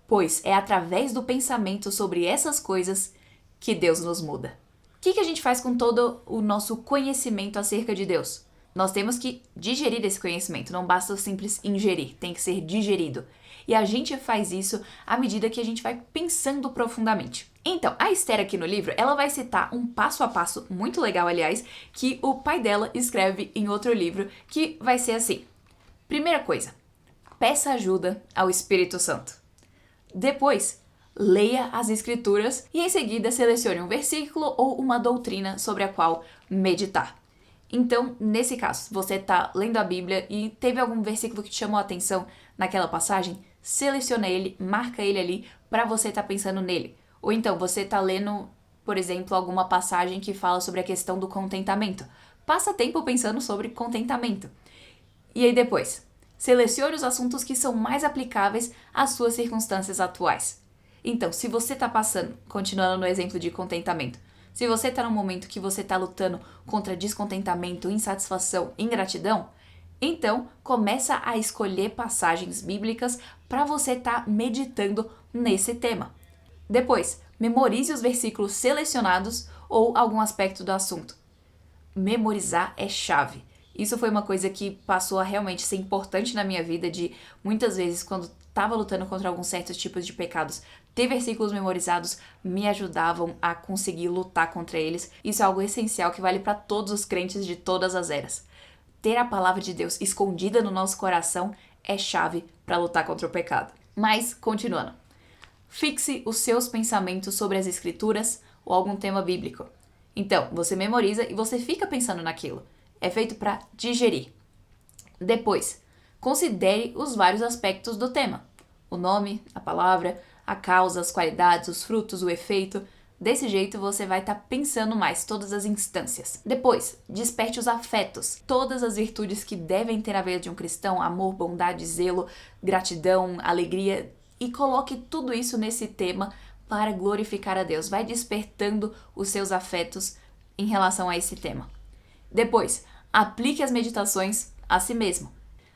pois é através do pensamento sobre essas coisas que Deus nos muda. O que a gente faz com todo o nosso conhecimento acerca de Deus? Nós temos que digerir esse conhecimento, não basta o simples ingerir, tem que ser digerido. E a gente faz isso à medida que a gente vai pensando profundamente. Então, a Esther aqui no livro, ela vai citar um passo a passo, muito legal aliás, que o pai dela escreve em outro livro, que vai ser assim. Primeira coisa, peça ajuda ao Espírito Santo. Depois, leia as escrituras e em seguida selecione um versículo ou uma doutrina sobre a qual meditar. Então, nesse caso, você está lendo a Bíblia e teve algum versículo que te chamou a atenção naquela passagem, seleciona ele, marca ele ali para você estar pensando nele. Ou então, você está lendo, por exemplo, alguma passagem que fala sobre a questão do contentamento. Passa tempo pensando sobre contentamento. E aí depois, selecione os assuntos que são mais aplicáveis às suas circunstâncias atuais. Então, se você está passando, continuando no exemplo de contentamento, se você está num momento que você está lutando contra descontentamento, insatisfação, ingratidão, então começa a escolher passagens bíblicas para você estar meditando nesse tema. Depois, memorize os versículos selecionados ou algum aspecto do assunto. Memorizar é chave. Isso foi uma coisa que passou a realmente ser importante na minha vida, de muitas vezes, quando estava lutando contra alguns certos tipos de pecados, ter versículos memorizados me ajudavam a conseguir lutar contra eles. Isso é algo essencial que vale para todos os crentes de todas as eras. Ter a palavra de Deus escondida no nosso coração é chave para lutar contra o pecado. Mas, continuando. Fixe os seus pensamentos sobre as escrituras ou algum tema bíblico. Então, você memoriza e você fica pensando naquilo. É feito para digerir. Depois, considere os vários aspectos do tema. O nome, a palavra, a causa, as qualidades, os frutos, o efeito. Desse jeito você vai estar pensando mais todas as instâncias. Depois, desperte os afetos. Todas as virtudes que devem ter na vida de um cristão, amor, bondade, zelo, gratidão, alegria. E coloque tudo isso nesse tema para glorificar a Deus. Vai despertando os seus afetos em relação a esse tema. Depois, aplique as meditações a si mesmo.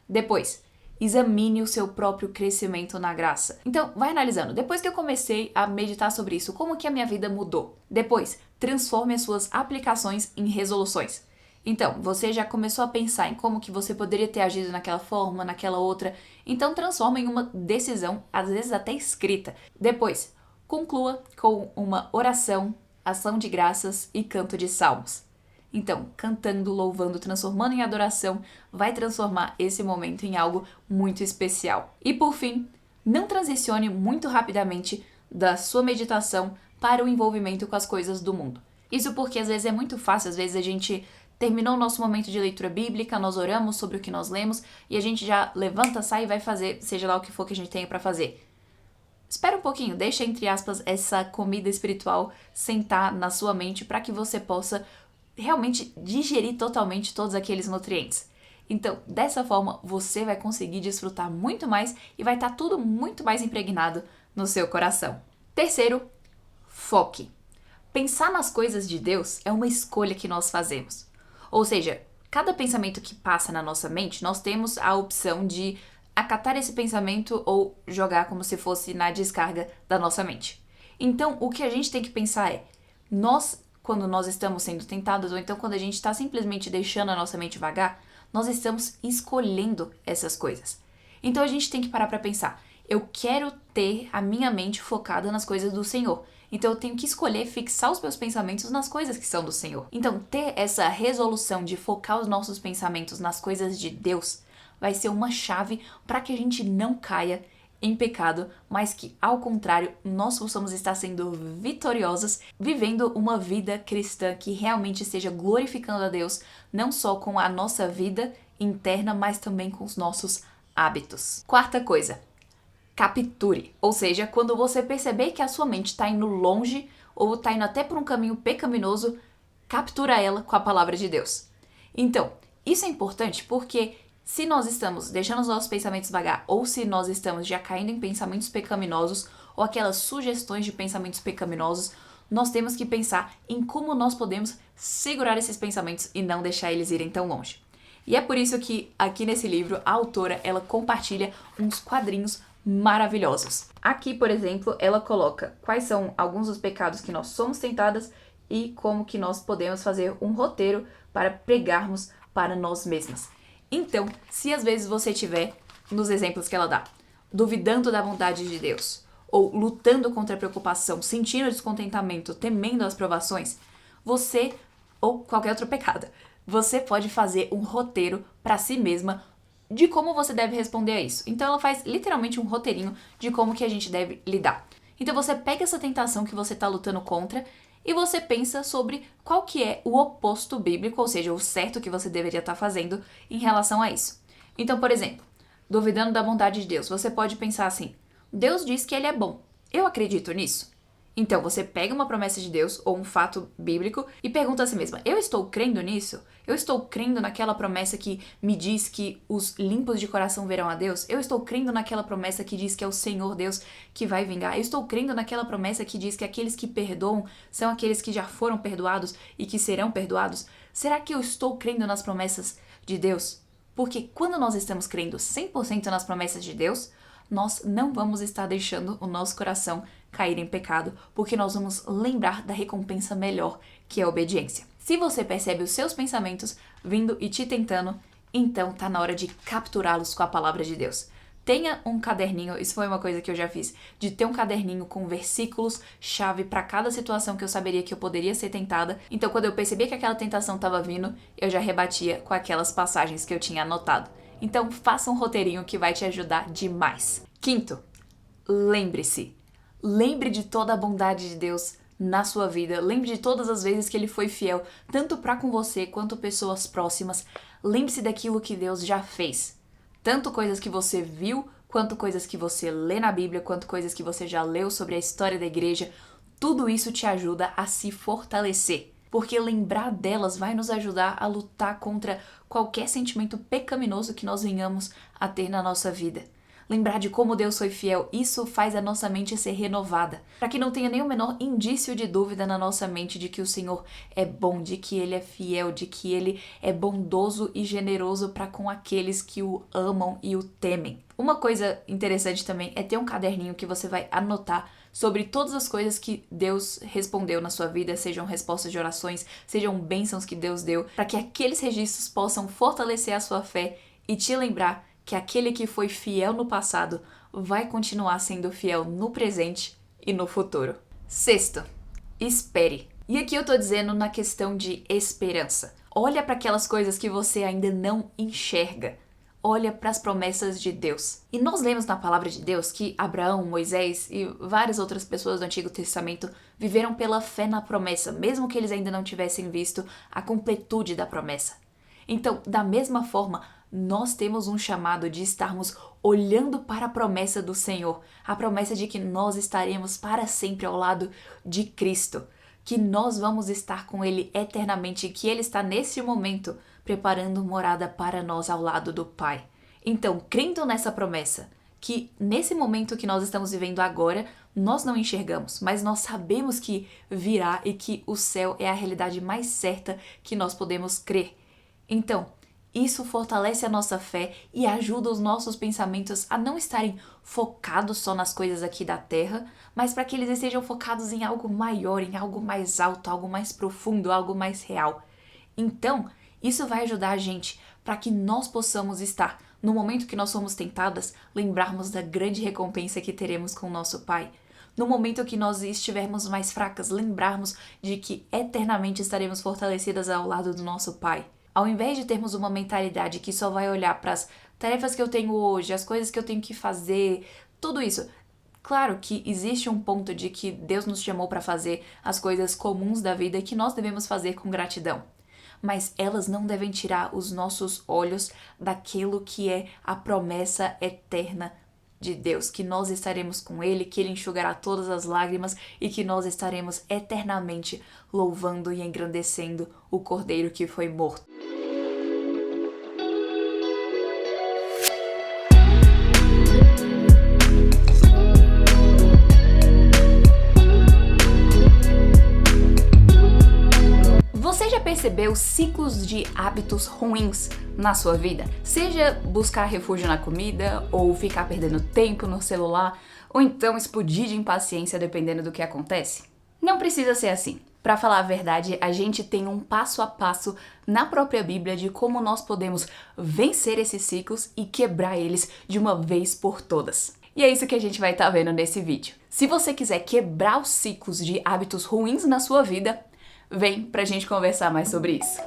Depois, examine o seu próprio crescimento na graça. Então, vai analisando. Depois que eu comecei a meditar sobre isso, como que a minha vida mudou? Depois, transforme as suas aplicações em resoluções. Então, você já começou a pensar em como que você poderia ter agido naquela forma, naquela outra. Então, transforma em uma decisão, às vezes até escrita. Depois, conclua com uma oração, ação de graças e canto de salmos. Então, cantando, louvando, transformando em adoração, vai transformar esse momento em algo muito especial. E por fim, não transicione muito rapidamente da sua meditação para o envolvimento com as coisas do mundo. Isso porque às vezes é muito fácil, às vezes a gente terminou o nosso momento de leitura bíblica, nós oramos sobre o que nós lemos e a gente já levanta, sai e vai fazer, seja lá o que for que a gente tenha para fazer. Espera um pouquinho, deixa entre aspas essa comida espiritual sentar na sua mente para que você possa realmente digerir totalmente todos aqueles nutrientes. Então, dessa forma, você vai conseguir desfrutar muito mais e vai estar tudo muito mais impregnado no seu coração. Terceiro, foque. Pensar nas coisas de Deus é uma escolha que nós fazemos. Ou seja, cada pensamento que passa na nossa mente, nós temos a opção de acatar esse pensamento ou jogar como se fosse na descarga da nossa mente. Então, o que a gente tem que pensar é, quando nós estamos sendo tentados, ou então quando a gente está simplesmente deixando a nossa mente vagar, nós estamos escolhendo essas coisas. Então a gente tem que parar para pensar, eu quero ter a minha mente focada nas coisas do Senhor. Então eu tenho que escolher fixar os meus pensamentos nas coisas que são do Senhor. Então ter essa resolução de focar os nossos pensamentos nas coisas de Deus vai ser uma chave para que a gente não caia em pecado, mas que, ao contrário, nós possamos estar sendo vitoriosos, vivendo uma vida cristã que realmente esteja glorificando a Deus, não só com a nossa vida interna, mas também com os nossos hábitos. Quarta coisa, capture. Ou seja, quando você perceber que a sua mente está indo longe ou está indo até por um caminho pecaminoso, captura ela com a palavra de Deus. Então, isso é importante porque se nós estamos deixando os nossos pensamentos vagar ou se nós estamos já caindo em pensamentos pecaminosos ou aquelas sugestões de pensamentos pecaminosos, nós temos que pensar em como nós podemos segurar esses pensamentos e não deixar eles irem tão longe. E é por isso que aqui nesse livro a autora ela compartilha uns quadrinhos maravilhosos. Aqui, por exemplo, ela coloca quais são alguns dos pecados que nós somos tentadas e como que nós podemos fazer um roteiro para pregarmos para nós mesmas. Então, se às vezes você estiver, nos exemplos que ela dá, duvidando da vontade de Deus, ou lutando contra a preocupação, sentindo descontentamento, temendo as provações, você, ou qualquer outro pecado, você pode fazer um roteiro para si mesma de como você deve responder a isso. Então ela faz literalmente um roteirinho de como que a gente deve lidar. Então você pega essa tentação que você está lutando contra e você pensa sobre qual que é o oposto bíblico, ou seja, o certo que você deveria estar fazendo em relação a isso. Então, por exemplo, duvidando da bondade de Deus, você pode pensar assim: Deus diz que ele é bom. Eu acredito nisso? Então, você pega uma promessa de Deus ou um fato bíblico e pergunta a si mesma: eu estou crendo nisso? Eu estou crendo naquela promessa que me diz que os limpos de coração verão a Deus? Eu estou crendo naquela promessa que diz que é o Senhor Deus que vai vingar? Eu estou crendo naquela promessa que diz que aqueles que perdoam são aqueles que já foram perdoados e que serão perdoados? Será que eu estou crendo nas promessas de Deus? Porque quando nós estamos crendo 100% nas promessas de Deus, nós não vamos estar deixando o nosso coração cair em pecado, porque nós vamos lembrar da recompensa melhor, que é a obediência. Se você percebe os seus pensamentos vindo e te tentando, então tá na hora de capturá-los com a palavra de Deus. Tenha um caderninho, isso foi uma coisa que eu já fiz, de ter um caderninho com versículos-chave para cada situação que eu saberia que eu poderia ser tentada. Então, quando eu percebia que aquela tentação estava vindo, eu já rebatia com aquelas passagens que eu tinha anotado. Então, faça um roteirinho que vai te ajudar demais. Quinto, lembre-se. Lembre de toda a bondade de Deus na sua vida. Lembre de todas as vezes que Ele foi fiel, tanto para com você quanto pessoas próximas. Lembre-se daquilo que Deus já fez. Tanto coisas que você viu, quanto coisas que você lê na Bíblia, quanto coisas que você já leu sobre a história da igreja. Tudo isso te ajuda a se fortalecer. Porque lembrar delas vai nos ajudar a lutar contra qualquer sentimento pecaminoso que nós venhamos a ter na nossa vida. Lembrar de como Deus foi fiel, isso faz a nossa mente ser renovada, para que não tenha nem o menor indício de dúvida na nossa mente de que o Senhor é bom, de que Ele é fiel, de que Ele é bondoso e generoso para com aqueles que o amam e o temem. Uma coisa interessante também é ter um caderninho que você vai anotar sobre todas as coisas que Deus respondeu na sua vida, sejam respostas de orações, sejam bênçãos que Deus deu, para que aqueles registros possam fortalecer a sua fé e te lembrar que aquele que foi fiel no passado vai continuar sendo fiel no presente e no futuro. Sexto, espere. E aqui eu tô dizendo na questão de esperança. Olha para aquelas coisas que você ainda não enxerga. Olha para as promessas de Deus. E nós lemos na palavra de Deus que Abraão, Moisés e várias outras pessoas do Antigo Testamento viveram pela fé na promessa, mesmo que eles ainda não tivessem visto a completude da promessa. Então, da mesma forma, nós temos um chamado de estarmos olhando para a promessa do Senhor, a promessa de que nós estaremos para sempre ao lado de Cristo, que nós vamos estar com Ele eternamente, que Ele está nesse momento preparando morada para nós ao lado do Pai. Então, crendo nessa promessa, que nesse momento que nós estamos vivendo agora, nós não enxergamos, mas nós sabemos que virá e que o céu é a realidade mais certa que nós podemos crer. Então, isso fortalece a nossa fé e ajuda os nossos pensamentos a não estarem focados só nas coisas aqui da terra, mas para que eles estejam focados em algo maior, em algo mais alto, algo mais profundo, algo mais real. Então, isso vai ajudar a gente para que nós possamos estar, no momento que nós somos tentadas, lembrarmos da grande recompensa que teremos com o nosso Pai. No momento que nós estivermos mais fracas, lembrarmos de que eternamente estaremos fortalecidas ao lado do nosso Pai. Ao invés de termos uma mentalidade que só vai olhar para as tarefas que eu tenho hoje, as coisas que eu tenho que fazer, tudo isso. Claro que existe um ponto de que Deus nos chamou para fazer as coisas comuns da vida e que nós devemos fazer com gratidão. Mas elas não devem tirar os nossos olhos daquilo que é a promessa eterna de Deus, que nós estaremos com Ele, que Ele enxugará todas as lágrimas e que nós estaremos eternamente louvando e engrandecendo o Cordeiro que foi morto. Você já percebeu ciclos de hábitos ruins na sua vida? Seja buscar refúgio na comida, ou ficar perdendo tempo no celular, ou então explodir de impaciência dependendo do que acontece? Não precisa ser assim. Para falar a verdade, a gente tem um passo a passo na própria Bíblia de como nós podemos vencer esses ciclos e quebrar eles de uma vez por todas. E é isso que a gente vai estar vendo nesse vídeo. Se você quiser quebrar os ciclos de hábitos ruins na sua vida, vem pra gente conversar mais sobre isso.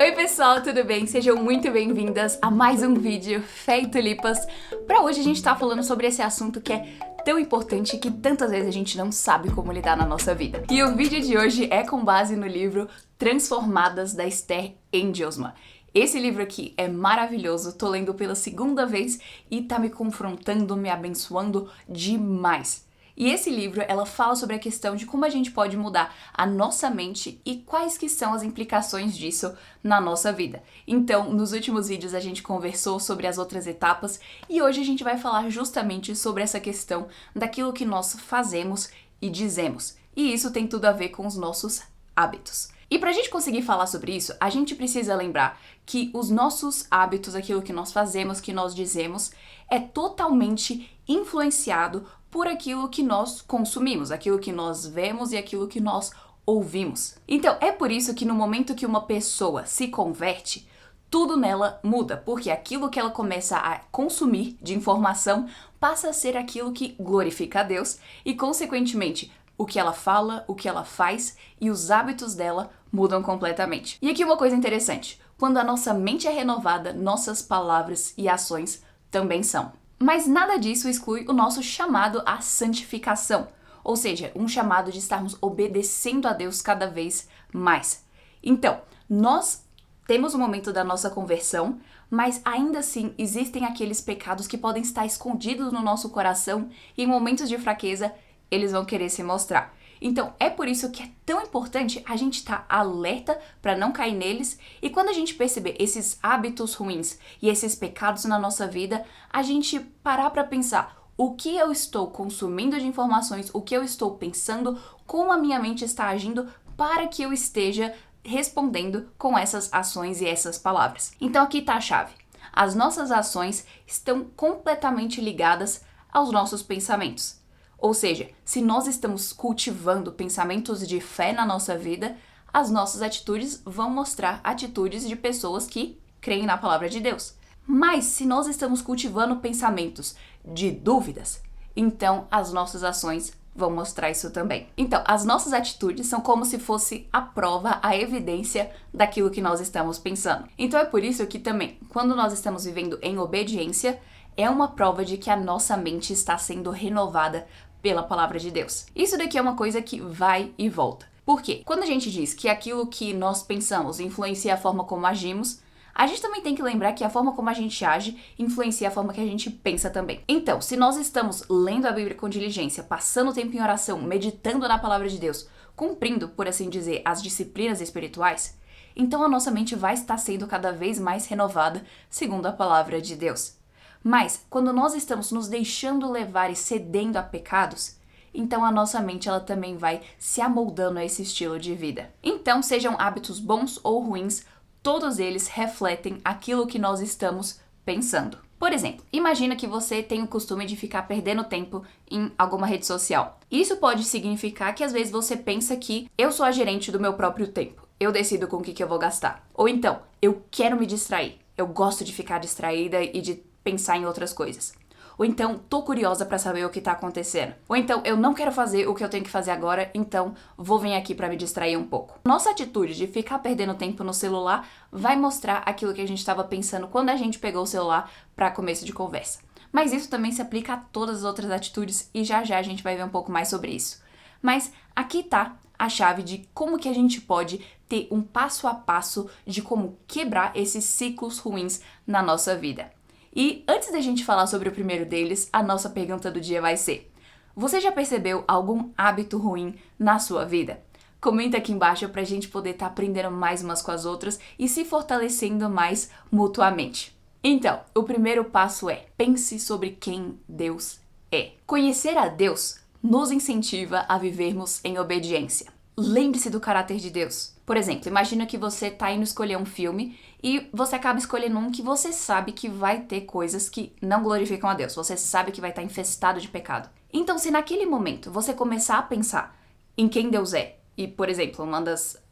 Oi pessoal, tudo bem? Sejam muito bem-vindas a mais um vídeo Fé e Tulipas. Pra hoje a gente tá falando sobre esse assunto que é tão importante que tantas vezes a gente não sabe como lidar na nossa vida. E o vídeo de hoje é com base no livro Transformadas, da Esther Engelsman. Esse livro aqui é maravilhoso, tô lendo pela segunda vez e tá me confrontando, me abençoando demais. E esse livro, ela fala sobre a questão de como a gente pode mudar a nossa mente e quais que são as implicações disso na nossa vida. Então, nos últimos vídeos a gente conversou sobre as outras etapas e hoje a gente vai falar justamente sobre essa questão daquilo que nós fazemos e dizemos. E isso tem tudo a ver com os nossos hábitos. E pra gente conseguir falar sobre isso, a gente precisa lembrar que os nossos hábitos, aquilo que nós fazemos, que nós dizemos, é totalmente influenciado por aquilo que nós consumimos, aquilo que nós vemos e aquilo que nós ouvimos. Então, é por isso que no momento que uma pessoa se converte, tudo nela muda, porque aquilo que ela começa a consumir de informação passa a ser aquilo que glorifica a Deus e, consequentemente, o que ela fala, o que ela faz e os hábitos dela mudam completamente. E aqui uma coisa interessante, quando a nossa mente é renovada, nossas palavras e ações também são. Mas nada disso exclui o nosso chamado à santificação, ou seja, um chamado de estarmos obedecendo a Deus cada vez mais. Então, nós temos o momento da nossa conversão, mas ainda assim existem aqueles pecados que podem estar escondidos no nosso coração e em momentos de fraqueza eles vão querer se mostrar. Então, é por isso que é tão importante a gente estar alerta para não cair neles e quando a gente perceber esses hábitos ruins e esses pecados na nossa vida, a gente parar para pensar o que eu estou consumindo de informações, o que eu estou pensando, como a minha mente está agindo para que eu esteja respondendo com essas ações e essas palavras. Então, aqui está a chave. As nossas ações estão completamente ligadas aos nossos pensamentos. Ou seja, se nós estamos cultivando pensamentos de fé na nossa vida, as nossas atitudes vão mostrar atitudes de pessoas que creem na palavra de Deus. Mas se nós estamos cultivando pensamentos de dúvidas, então as nossas ações vão mostrar isso também. Então, as nossas atitudes são como se fosse a prova, a evidência daquilo que nós estamos pensando. Então é por isso que também, quando nós estamos vivendo em obediência, é uma prova de que a nossa mente está sendo renovada pela palavra de Deus. Isso daqui é uma coisa que vai e volta. Por quê? Quando a gente diz que aquilo que nós pensamos influencia a forma como agimos, a gente também tem que lembrar que a forma como a gente age influencia a forma que a gente pensa também. Então, se nós estamos lendo a Bíblia com diligência, passando tempo em oração, meditando na palavra de Deus, cumprindo, por assim dizer, as disciplinas espirituais, então a nossa mente vai estar sendo cada vez mais renovada segundo a palavra de Deus. Mas, quando nós estamos nos deixando levar e cedendo a pecados, então a nossa mente ela também vai se amoldando a esse estilo de vida. Então, sejam hábitos bons ou ruins, todos eles refletem aquilo que nós estamos pensando. Por exemplo, imagina que você tem o costume de ficar perdendo tempo em alguma rede social. Isso pode significar que às vezes você pensa que eu sou a gerente do meu próprio tempo, eu decido com o que eu vou gastar. Ou então, eu quero me distrair, eu gosto de ficar distraída e de pensar em outras coisas. Ou então, tô curiosa pra saber o que tá acontecendo. Ou então, eu não quero fazer o que eu tenho que fazer agora, então vou vir aqui pra me distrair um pouco. Nossa atitude de ficar perdendo tempo no celular vai mostrar aquilo que a gente estava pensando quando a gente pegou o celular pra começo de conversa. Mas isso também se aplica a todas as outras atitudes e já já a gente vai ver um pouco mais sobre isso. Mas aqui tá a chave de como que a gente pode ter um passo a passo de como quebrar esses ciclos ruins na nossa vida. E antes da gente falar sobre o primeiro deles, a nossa pergunta do dia vai ser: você já percebeu algum hábito ruim na sua vida? Comenta aqui embaixo pra gente poder estar aprendendo mais umas com as outras e se fortalecendo mais mutuamente. Então, o primeiro passo é: pense sobre quem Deus é. Conhecer a Deus nos incentiva a vivermos em obediência. Lembre-se do caráter de Deus. Por exemplo, imagina que você tá indo escolher um filme e você acaba escolhendo um que você sabe que vai ter coisas que não glorificam a Deus. Você sabe que vai estar infestado de pecado. Então, se naquele momento você começar a pensar em quem Deus é, e, por exemplo,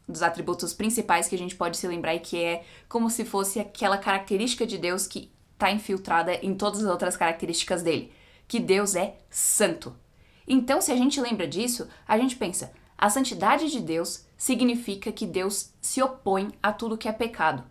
dos atributos principais que a gente pode se lembrar e que é como se fosse aquela característica de Deus que tá infiltrada em todas as outras características dele, que Deus é santo. Então, se a gente lembra disso, a gente pensa: a santidade de Deus significa que Deus se opõe a tudo que é pecado.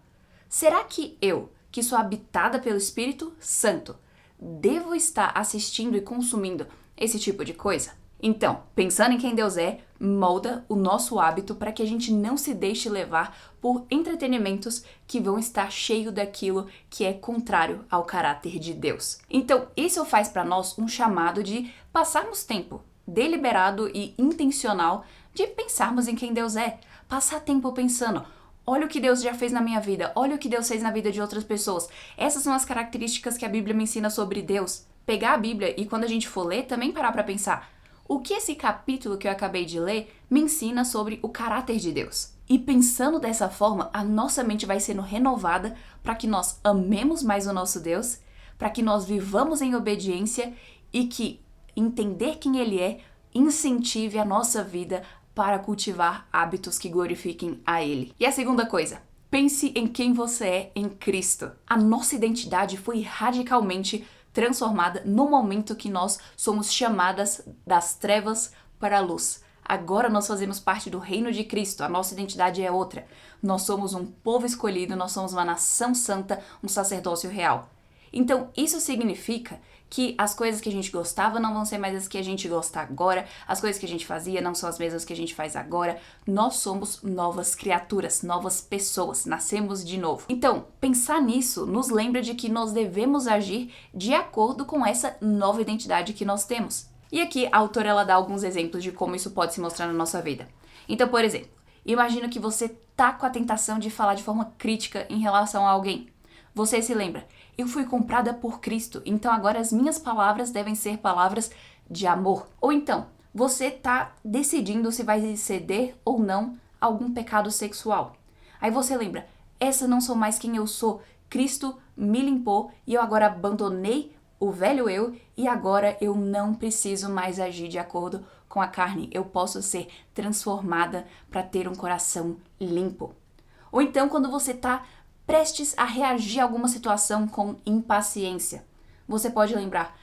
Será que eu, que sou habitada pelo Espírito Santo, devo estar assistindo e consumindo esse tipo de coisa? Então, pensando em quem Deus é, molda o nosso hábito para que a gente não se deixe levar por entretenimentos que vão estar cheio daquilo que é contrário ao caráter de Deus. Então, isso faz para nós um chamado de passarmos tempo deliberado e intencional de pensarmos em quem Deus é. Passar tempo pensando, olha o que Deus já fez na minha vida, olha o que Deus fez na vida de outras pessoas. Essas são as características que a Bíblia me ensina sobre Deus. Pegar a Bíblia e quando a gente for ler, também parar para pensar, o que esse capítulo que eu acabei de ler me ensina sobre o caráter de Deus? E pensando dessa forma, a nossa mente vai sendo renovada para que nós amemos mais o nosso Deus, para que nós vivamos em obediência e que entender quem Ele é incentive a nossa vida para cultivar hábitos que glorifiquem a Ele. E a segunda coisa, pense em quem você é em Cristo. A nossa identidade foi radicalmente transformada no momento que nós somos chamadas das trevas para a luz. Agora nós fazemos parte do reino de Cristo, a nossa identidade é outra. Nós somos um povo escolhido, nós somos uma nação santa, um sacerdócio real. Então, isso significa que as coisas que a gente gostava não vão ser mais as que a gente gosta agora, as coisas que a gente fazia não são as mesmas que a gente faz agora. Nós somos novas criaturas, novas pessoas, nascemos de novo. Então, pensar nisso nos lembra de que nós devemos agir de acordo com essa nova identidade que nós temos. E aqui a autora ela dá alguns exemplos de como isso pode se mostrar na nossa vida. Então, por exemplo, imagina que você tá com a tentação de falar de forma crítica em relação a alguém. Você se lembra, eu fui comprada por Cristo, então agora as minhas palavras devem ser palavras de amor. Ou então, você está decidindo se vai ceder ou não a algum pecado sexual. Aí você lembra, essa não sou mais quem eu sou, Cristo me limpou e eu agora abandonei o velho eu e agora eu não preciso mais agir de acordo com a carne. Eu posso ser transformada para ter um coração limpo. Ou então, quando você está prestes a reagir a alguma situação com impaciência. Você pode lembrar,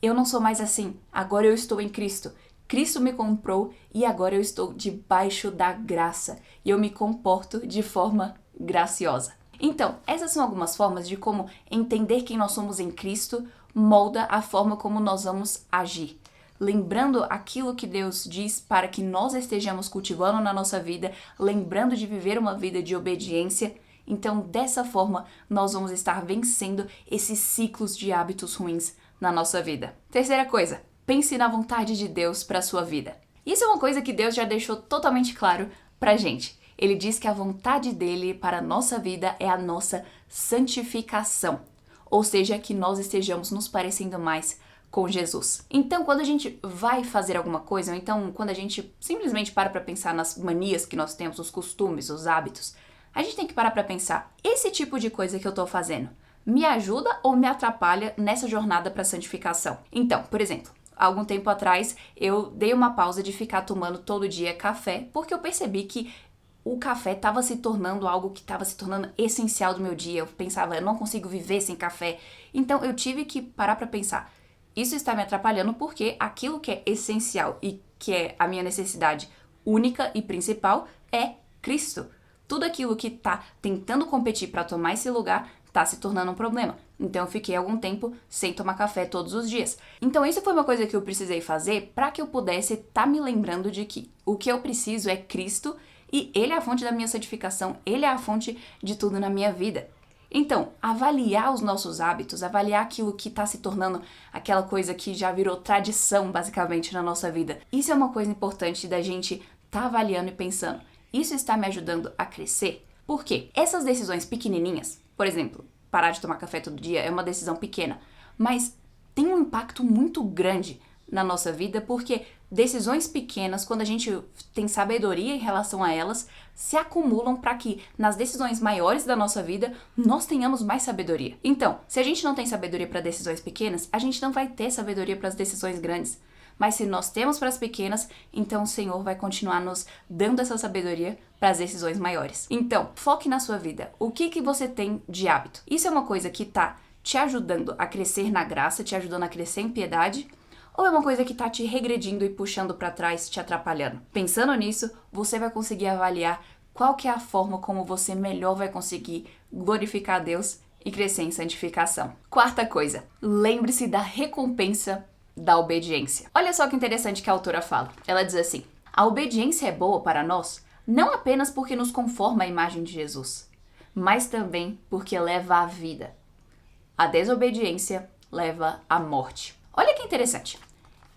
eu não sou mais assim, agora eu estou em Cristo. Cristo me comprou e agora eu estou debaixo da graça e eu me comporto de forma graciosa. Então, essas são algumas formas de como entender quem nós somos em Cristo molda a forma como nós vamos agir. Lembrando aquilo que Deus diz para que nós estejamos cultivando na nossa vida, lembrando de viver uma vida de obediência. Então, dessa forma, nós vamos estar vencendo esses ciclos de hábitos ruins na nossa vida. Terceira coisa, pense na vontade de Deus para a sua vida. Isso é uma coisa que Deus já deixou totalmente claro pra gente. Ele diz que a vontade dele para a nossa vida é a nossa santificação, ou seja, que nós estejamos nos parecendo mais com Jesus. Então, quando a gente vai fazer alguma coisa, ou então quando a gente simplesmente para pensar nas manias que nós temos, os costumes, os hábitos, a gente tem que parar para pensar, esse tipo de coisa que eu tô fazendo me ajuda ou me atrapalha nessa jornada para santificação? Então, por exemplo, há algum tempo atrás eu dei uma pausa de ficar tomando todo dia café, porque eu percebi que o café estava se tornando algo que estava se tornando essencial do meu dia. Eu pensava, eu não consigo viver sem café. Então eu tive que parar para pensar, isso está me atrapalhando porque aquilo que é essencial e que é a minha necessidade única e principal é Cristo. Tudo aquilo que está tentando competir para tomar esse lugar está se tornando um problema. Então eu fiquei algum tempo sem tomar café todos os dias. Então isso foi uma coisa que eu precisei fazer para que eu pudesse estar me lembrando de que o que eu preciso é Cristo e Ele é a fonte da minha santificação, Ele é a fonte de tudo na minha vida. Então, avaliar os nossos hábitos, avaliar aquilo que está se tornando aquela coisa que já virou tradição basicamente na nossa vida. Isso é uma coisa importante da gente estar avaliando e pensando. Isso está me ajudando a crescer? Por quê? Essas decisões pequenininhas, por exemplo, parar de tomar café todo dia é uma decisão pequena, mas tem um impacto muito grande na nossa vida porque decisões pequenas, quando a gente tem sabedoria em relação a elas, se acumulam para que nas decisões maiores da nossa vida nós tenhamos mais sabedoria. Então, se a gente não tem sabedoria para decisões pequenas, a gente não vai ter sabedoria para as decisões grandes. Mas se nós temos para as pequenas, então o Senhor vai continuar nos dando essa sabedoria para as decisões maiores. Então, foque na sua vida. O que você tem de hábito? Isso é uma coisa que está te ajudando a crescer na graça, te ajudando a crescer em piedade? Ou é uma coisa que está te regredindo e puxando para trás, te atrapalhando? Pensando nisso, você vai conseguir avaliar qual que é a forma como você melhor vai conseguir glorificar a Deus e crescer em santificação. Quarta coisa, lembre-se da recompensa da obediência. Olha só que interessante que a autora fala. Ela diz assim: a obediência é boa para nós, não apenas porque nos conforma à imagem de Jesus, mas também porque leva à vida. A desobediência leva à morte. Olha que interessante.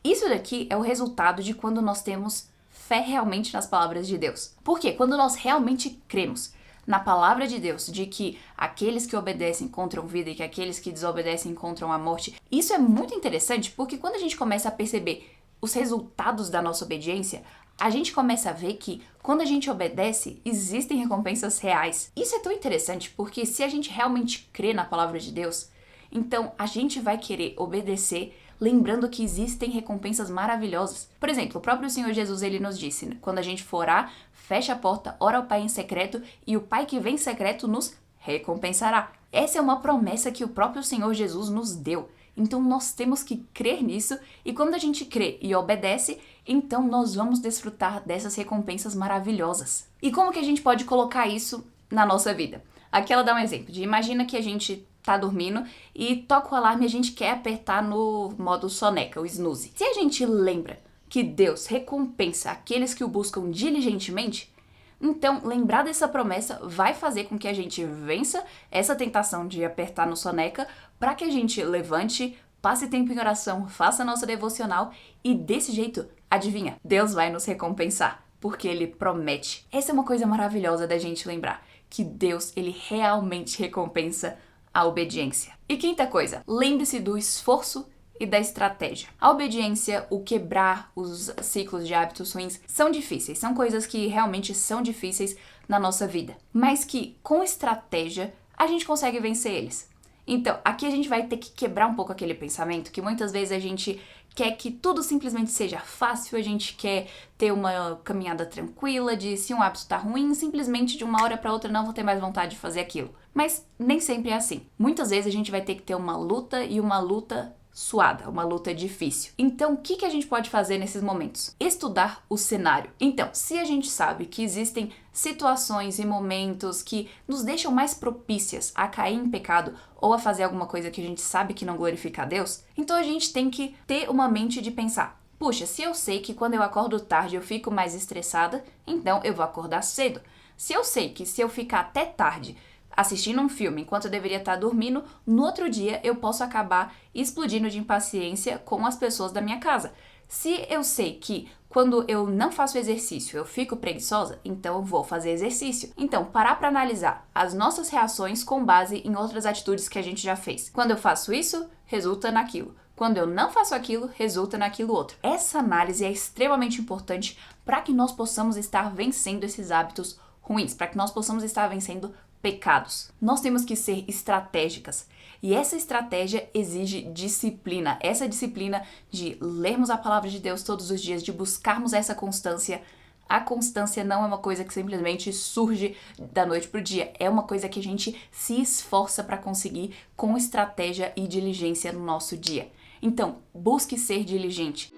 Isso daqui é o resultado de quando nós temos fé realmente nas palavras de Deus. Porque quando nós realmente cremos na palavra de Deus, de que aqueles que obedecem encontram vida e que aqueles que desobedecem encontram a morte, isso é muito interessante porque quando a gente começa a perceber os resultados da nossa obediência, a gente começa a ver que quando a gente obedece, existem recompensas reais. Isso é tão interessante porque se a gente realmente crê na palavra de Deus, então a gente vai querer obedecer lembrando que existem recompensas maravilhosas. Por exemplo, o próprio Senhor Jesus, ele nos disse, né? Quando a gente for orar, fecha a porta, ora ao Pai em secreto e o Pai que vem em secreto nos recompensará. Essa é uma promessa que o próprio Senhor Jesus nos deu. Então nós temos que crer nisso e quando a gente crê e obedece, então nós vamos desfrutar dessas recompensas maravilhosas. E como que a gente pode colocar isso na nossa vida? Aqui ela dá um exemplo de imagina que a gente tá dormindo e toca o alarme e a gente quer apertar no modo soneca, o snooze. Se a gente lembra que Deus recompensa aqueles que o buscam diligentemente, então lembrar dessa promessa vai fazer com que a gente vença essa tentação de apertar no soneca para que a gente levante, passe tempo em oração, faça nossa devocional e desse jeito, adivinha, Deus vai nos recompensar, porque Ele promete. Essa é uma coisa maravilhosa da gente lembrar, que Deus, Ele realmente recompensa a obediência. E quinta coisa, lembre-se do esforço e da estratégia. A obediência, o quebrar os ciclos de hábitos ruins são difíceis, são coisas que realmente são difíceis na nossa vida, mas que com estratégia a gente consegue vencer eles. Então, aqui a gente vai ter que quebrar um pouco aquele pensamento que muitas vezes a gente quer que tudo simplesmente seja fácil, a gente quer ter uma caminhada tranquila, de se um hábito tá ruim, simplesmente de uma hora para outra não vou ter mais vontade de fazer aquilo. Mas nem sempre é assim. Muitas vezes a gente vai ter que ter uma luta e uma luta suada, uma luta difícil. Então, o que a gente pode fazer nesses momentos? Estudar o cenário. Então, se a gente sabe que existem situações e momentos que nos deixam mais propícias a cair em pecado ou a fazer alguma coisa que a gente sabe que não glorifica a Deus, então a gente tem que ter uma mente de pensar: puxa, se eu sei que quando eu acordo tarde eu fico mais estressada, então eu vou acordar cedo. Se eu sei que se eu ficar até tarde assistindo um filme enquanto eu deveria estar dormindo, no outro dia eu posso acabar explodindo de impaciência com as pessoas da minha casa. Se eu sei que quando eu não faço exercício eu fico preguiçosa, então eu vou fazer exercício. Então, parar para analisar as nossas reações com base em outras atitudes que a gente já fez. Quando eu faço isso, resulta naquilo. Quando eu não faço aquilo, resulta naquilo outro. Essa análise é extremamente importante para que nós possamos estar vencendo esses hábitos ruins, para que nós possamos estar vencendo pecados. Nós temos que ser estratégicas e essa estratégia exige disciplina. Essa disciplina de lermos a palavra de Deus todos os dias, de buscarmos essa constância. A constância não é uma coisa que simplesmente surge da noite pro dia, é uma coisa que a gente se esforça para conseguir com estratégia e diligência no nosso dia. Então, busque ser diligente.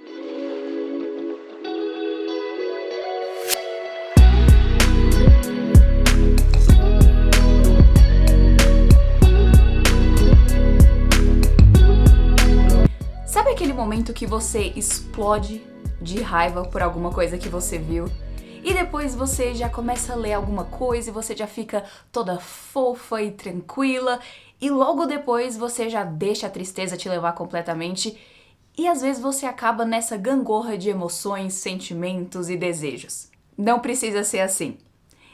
Sabe aquele momento que você explode de raiva por alguma coisa que você viu? E depois você já começa a ler alguma coisa e você já fica toda fofa e tranquila e logo depois você já deixa a tristeza te levar completamente e às vezes você acaba nessa gangorra de emoções, sentimentos e desejos. Não precisa ser assim.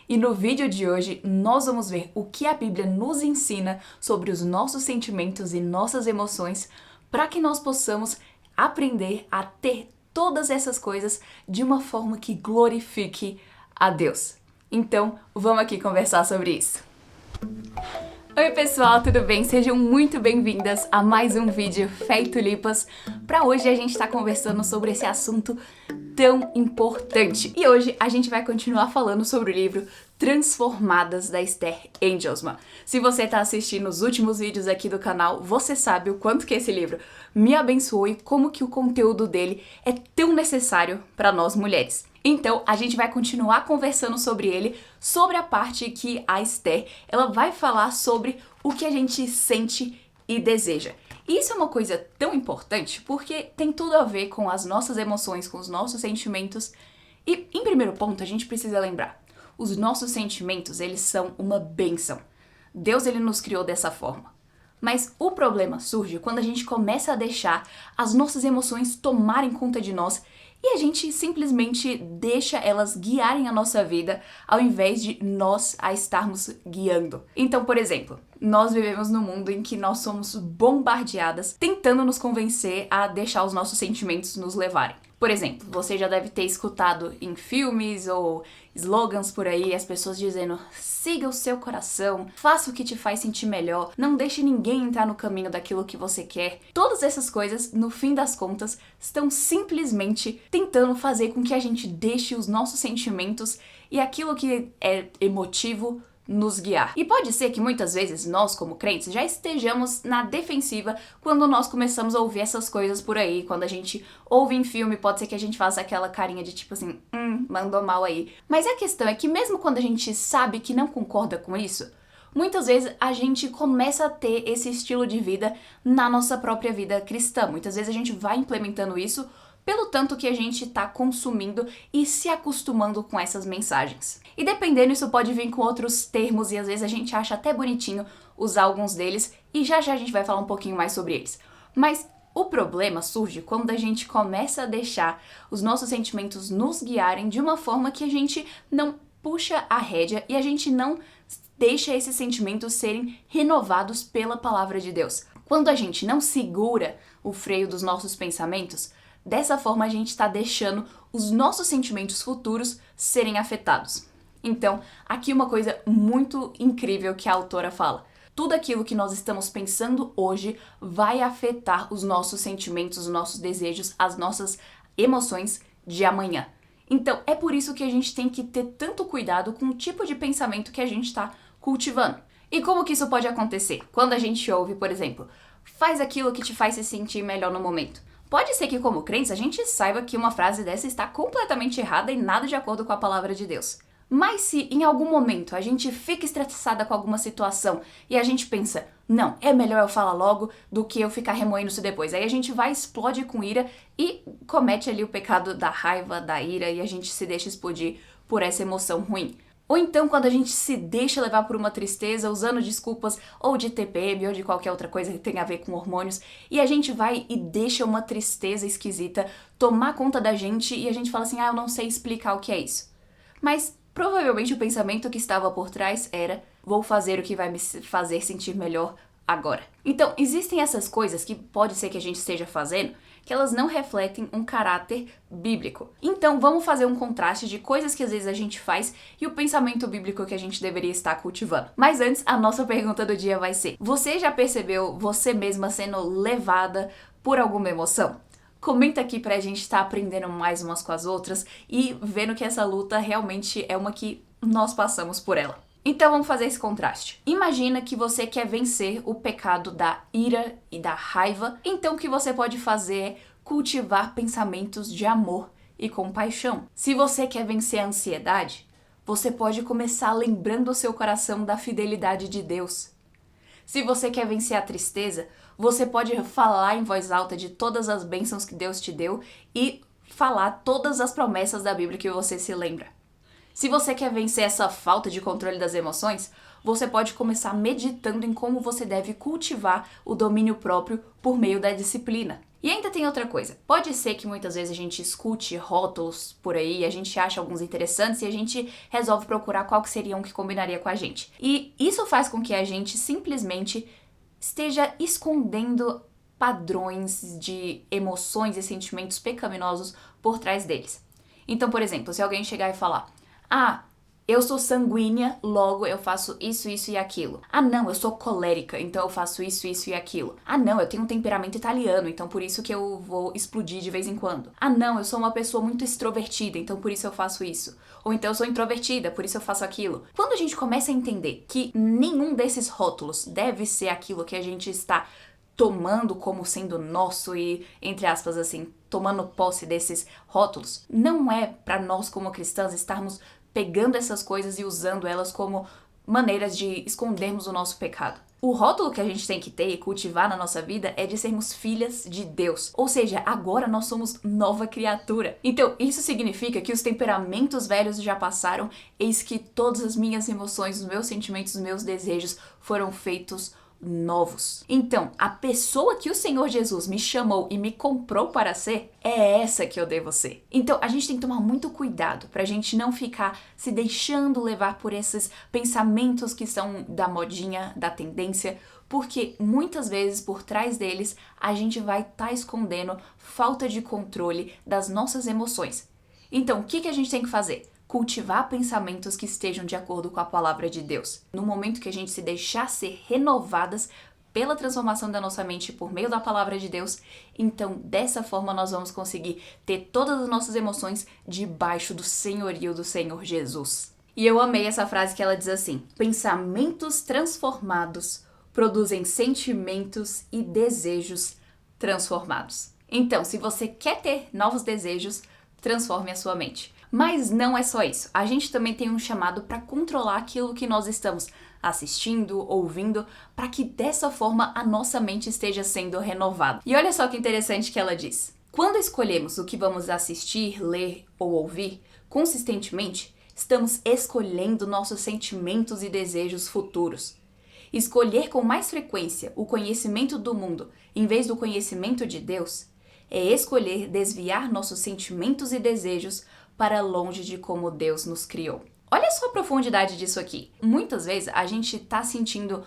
E no vídeo de hoje nós vamos ver o que a Bíblia nos ensina sobre os nossos sentimentos e nossas emoções para que nós possamos aprender a ter todas essas coisas de uma forma que glorifique a Deus. Então, vamos aqui conversar sobre isso. Oi pessoal, tudo bem? Sejam muito bem-vindas a mais um vídeo Fé e Tulipas. Para hoje a gente está conversando sobre esse assunto tão importante. E hoje a gente vai continuar falando sobre o livro Transformadas, da Esther Angelsman. Se você tá assistindo os últimos vídeos aqui do canal, você sabe o quanto que esse livro me abençoou e como que o conteúdo dele é tão necessário para nós mulheres. Então, a gente vai continuar conversando sobre ele, sobre a parte que a Esther, ela vai falar sobre o que a gente sente e deseja. E isso é uma coisa tão importante porque tem tudo a ver com as nossas emoções, com os nossos sentimentos. E, em primeiro ponto, a gente precisa lembrar, os nossos sentimentos, eles são uma bênção. Deus, ele nos criou dessa forma. Mas o problema surge quando a gente começa a deixar as nossas emoções tomarem conta de nós e a gente simplesmente deixa elas guiarem a nossa vida ao invés de nós a estarmos guiando. Então, por exemplo, nós vivemos num mundo em que nós somos bombardeadas tentando nos convencer a deixar os nossos sentimentos nos levarem. Por exemplo, você já deve ter escutado em filmes ou slogans por aí as pessoas dizendo: siga o seu coração, faça o que te faz sentir melhor, não deixe ninguém entrar no caminho daquilo que você quer. Todas essas coisas, no fim das contas, estão simplesmente tentando fazer com que a gente deixe os nossos sentimentos e aquilo que é emotivo nos guiar. E pode ser que muitas vezes nós, como crentes, já estejamos na defensiva quando nós começamos a ouvir essas coisas por aí. Quando a gente ouve em filme, pode ser que a gente faça aquela carinha de tipo assim, mandou mal aí. Mas a questão é que mesmo quando a gente sabe que não concorda com isso, muitas vezes a gente começa a ter esse estilo de vida na nossa própria vida cristã. Muitas vezes a gente vai implementando isso pelo tanto que a gente está consumindo e se acostumando com essas mensagens. E dependendo, isso pode vir com outros termos e às vezes a gente acha até bonitinho usar alguns deles e já já a gente vai falar um pouquinho mais sobre eles. Mas o problema surge quando a gente começa a deixar os nossos sentimentos nos guiarem de uma forma que a gente não puxa a rédea e a gente não deixa esses sentimentos serem renovados pela palavra de Deus. Quando a gente não segura o freio dos nossos pensamentos, dessa forma a gente está deixando os nossos sentimentos futuros serem afetados. Então, aqui uma coisa muito incrível que a autora fala. Tudo aquilo que nós estamos pensando hoje vai afetar os nossos sentimentos, os nossos desejos, as nossas emoções de amanhã. Então, é por isso que a gente tem que ter tanto cuidado com o tipo de pensamento que a gente está cultivando. E como que isso pode acontecer? Quando a gente ouve, por exemplo, faz aquilo que te faz se sentir melhor no momento. Pode ser que, como crentes, a gente saiba que uma frase dessa está completamente errada e nada de acordo com a palavra de Deus. Mas se em algum momento a gente fica estressada com alguma situação e a gente pensa, não, é melhor eu falar logo do que eu ficar remoendo isso depois. Aí a gente vai, explode com ira e comete ali o pecado da raiva, da ira e a gente se deixa explodir por essa emoção ruim. Ou então quando a gente se deixa levar por uma tristeza, usando desculpas ou de TPM ou de qualquer outra coisa que tenha a ver com hormônios, e a gente vai e deixa uma tristeza esquisita tomar conta da gente e a gente fala assim, eu não sei explicar o que é isso. Mas provavelmente o pensamento que estava por trás era, vou fazer o que vai me fazer sentir melhor agora. Então, existem essas coisas que pode ser que a gente esteja fazendo, que elas não refletem um caráter bíblico. Então, vamos fazer um contraste de coisas que às vezes a gente faz e o pensamento bíblico que a gente deveria estar cultivando. Mas antes, a nossa pergunta do dia vai ser: você já percebeu você mesma sendo levada por alguma emoção? Comenta aqui pra gente estar aprendendo mais umas com as outras e vendo que essa luta realmente é uma que nós passamos por ela. Então vamos fazer esse contraste. Imagina que você quer vencer o pecado da ira e da raiva, então o que você pode fazer é cultivar pensamentos de amor e compaixão. Se você quer vencer a ansiedade, você pode começar lembrando o seu coração da fidelidade de Deus. Se você quer vencer a tristeza, você pode falar em voz alta de todas as bênçãos que Deus te deu e falar todas as promessas da Bíblia que você se lembra. Se você quer vencer essa falta de controle das emoções, você pode começar meditando em como você deve cultivar o domínio próprio por meio da disciplina. E ainda tem outra coisa. Pode ser que muitas vezes a gente escute rótulos por aí, a gente acha alguns interessantes e a gente resolve procurar qual que seria um que combinaria com a gente. E isso faz com que a gente simplesmente esteja escondendo padrões de emoções e sentimentos pecaminosos por trás deles. Então, por exemplo, se alguém chegar e falar: eu sou sanguínea, logo eu faço isso, isso e aquilo. Ah não, eu sou colérica, então eu faço isso, isso e aquilo. Ah não, eu tenho um temperamento italiano, então por isso que eu vou explodir de vez em quando. Ah não, eu sou uma pessoa muito extrovertida, então por isso eu faço isso. Ou então eu sou introvertida, por isso eu faço aquilo. Quando a gente começa a entender que nenhum desses rótulos deve ser aquilo que a gente está tomando como sendo nosso e, entre aspas, assim, tomando posse desses rótulos, não é para nós como cristãs estarmos pegando essas coisas e usando elas como maneiras de escondermos o nosso pecado. O rótulo que a gente tem que ter e cultivar na nossa vida é de sermos filhas de Deus. Ou seja, agora nós somos nova criatura. Então, isso significa que os temperamentos velhos já passaram, eis que todas as minhas emoções, os meus sentimentos, os meus desejos foram feitos novos. Então, a pessoa que o Senhor Jesus me chamou e me comprou para ser, é essa que eu devo ser. Então, a gente tem que tomar muito cuidado pra gente não ficar se deixando levar por esses pensamentos que são da modinha, da tendência, porque muitas vezes por trás deles a gente vai estar escondendo falta de controle das nossas emoções. Então, o que a gente tem que fazer? Cultivar pensamentos que estejam de acordo com a palavra de Deus. No momento que a gente se deixar ser renovadas pela transformação da nossa mente por meio da palavra de Deus, então dessa forma nós vamos conseguir ter todas as nossas emoções debaixo do senhorio do Senhor Jesus. E eu amei essa frase que ela diz assim: pensamentos transformados produzem sentimentos e desejos transformados. Então, se você quer ter novos desejos, transforme a sua mente. Mas não é só isso. A gente também tem um chamado para controlar aquilo que nós estamos assistindo, ouvindo, para que dessa forma a nossa mente esteja sendo renovada. E olha só que interessante que ela diz. Quando escolhemos o que vamos assistir, ler ou ouvir, consistentemente, estamos escolhendo nossos sentimentos e desejos futuros. Escolher com mais frequência o conhecimento do mundo em vez do conhecimento de Deus é escolher desviar nossos sentimentos e desejos para longe de como Deus nos criou. Olha só a profundidade disso aqui. Muitas vezes a gente tá sentindo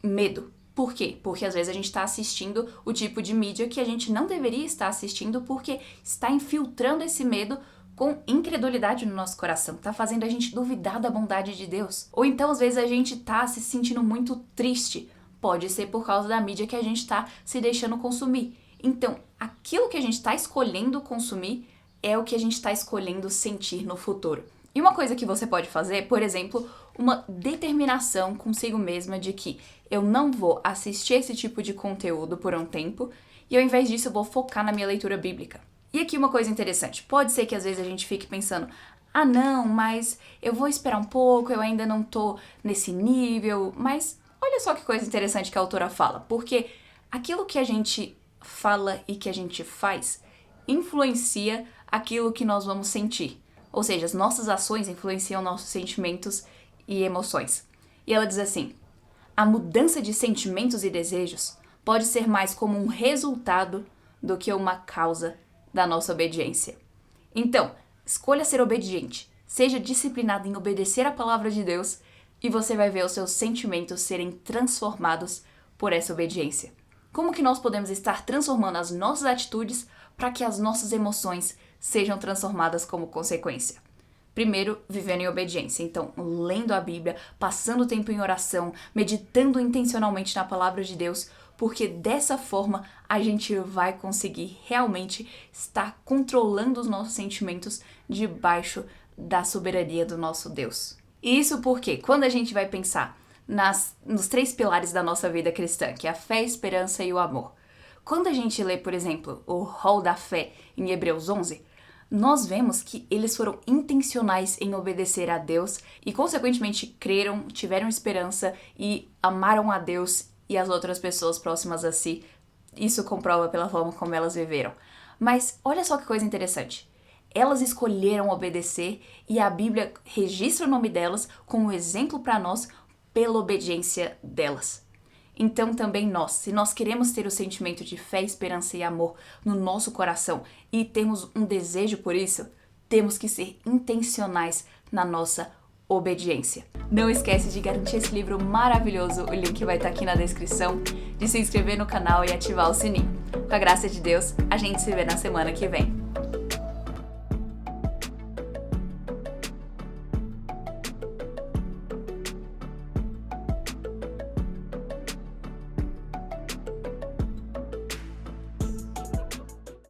medo. Por quê? Porque às vezes a gente está assistindo o tipo de mídia que a gente não deveria estar assistindo porque está infiltrando esse medo com incredulidade no nosso coração. Tá fazendo a gente duvidar da bondade de Deus. Ou então às vezes a gente tá se sentindo muito triste. Pode ser por causa da mídia que a gente tá se deixando consumir. Então, aquilo que a gente está escolhendo consumir é o que a gente está escolhendo sentir no futuro. E uma coisa que você pode fazer, por exemplo, uma determinação consigo mesma de que eu não vou assistir esse tipo de conteúdo por um tempo e ao invés disso eu vou focar na minha leitura bíblica. E aqui uma coisa interessante, pode ser que às vezes a gente fique pensando, ah não, mas eu vou esperar um pouco, eu ainda não tô nesse nível, mas olha só que coisa interessante que a autora fala, porque aquilo que a gente fala e que a gente faz influencia aquilo que nós vamos sentir. Ou seja, as nossas ações influenciam nossos sentimentos e emoções. E ela diz assim: a mudança de sentimentos e desejos pode ser mais como um resultado do que uma causa da nossa obediência. Então, escolha ser obediente, seja disciplinado em obedecer a palavra de Deus e você vai ver os seus sentimentos serem transformados por essa obediência. Como que nós podemos estar transformando as nossas atitudes para que as nossas emoções sejam transformadas como consequência? Primeiro, vivendo em obediência. Então, lendo a Bíblia, passando tempo em oração, meditando intencionalmente na palavra de Deus, porque dessa forma a gente vai conseguir realmente estar controlando os nossos sentimentos debaixo da soberania do nosso Deus. E isso porque, quando a gente vai pensar nos 3 pilares da nossa vida cristã, que é a fé, a esperança e o amor. Quando a gente lê, por exemplo, o rol da fé em Hebreus 11, nós vemos que eles foram intencionais em obedecer a Deus e, consequentemente, creram, tiveram esperança e amaram a Deus e as outras pessoas próximas a si. Isso comprova pela forma como elas viveram. Mas olha só que coisa interessante. Elas escolheram obedecer e a Bíblia registra o nome delas como exemplo para nós pela obediência delas. Então também nós, se nós queremos ter o sentimento de fé, esperança e amor no nosso coração e temos um desejo por isso, temos que ser intencionais na nossa obediência. Não esquece de garantir esse livro maravilhoso, o link vai estar aqui na descrição, de se inscrever no canal e ativar o sininho. Com a graça de Deus, a gente se vê na semana que vem.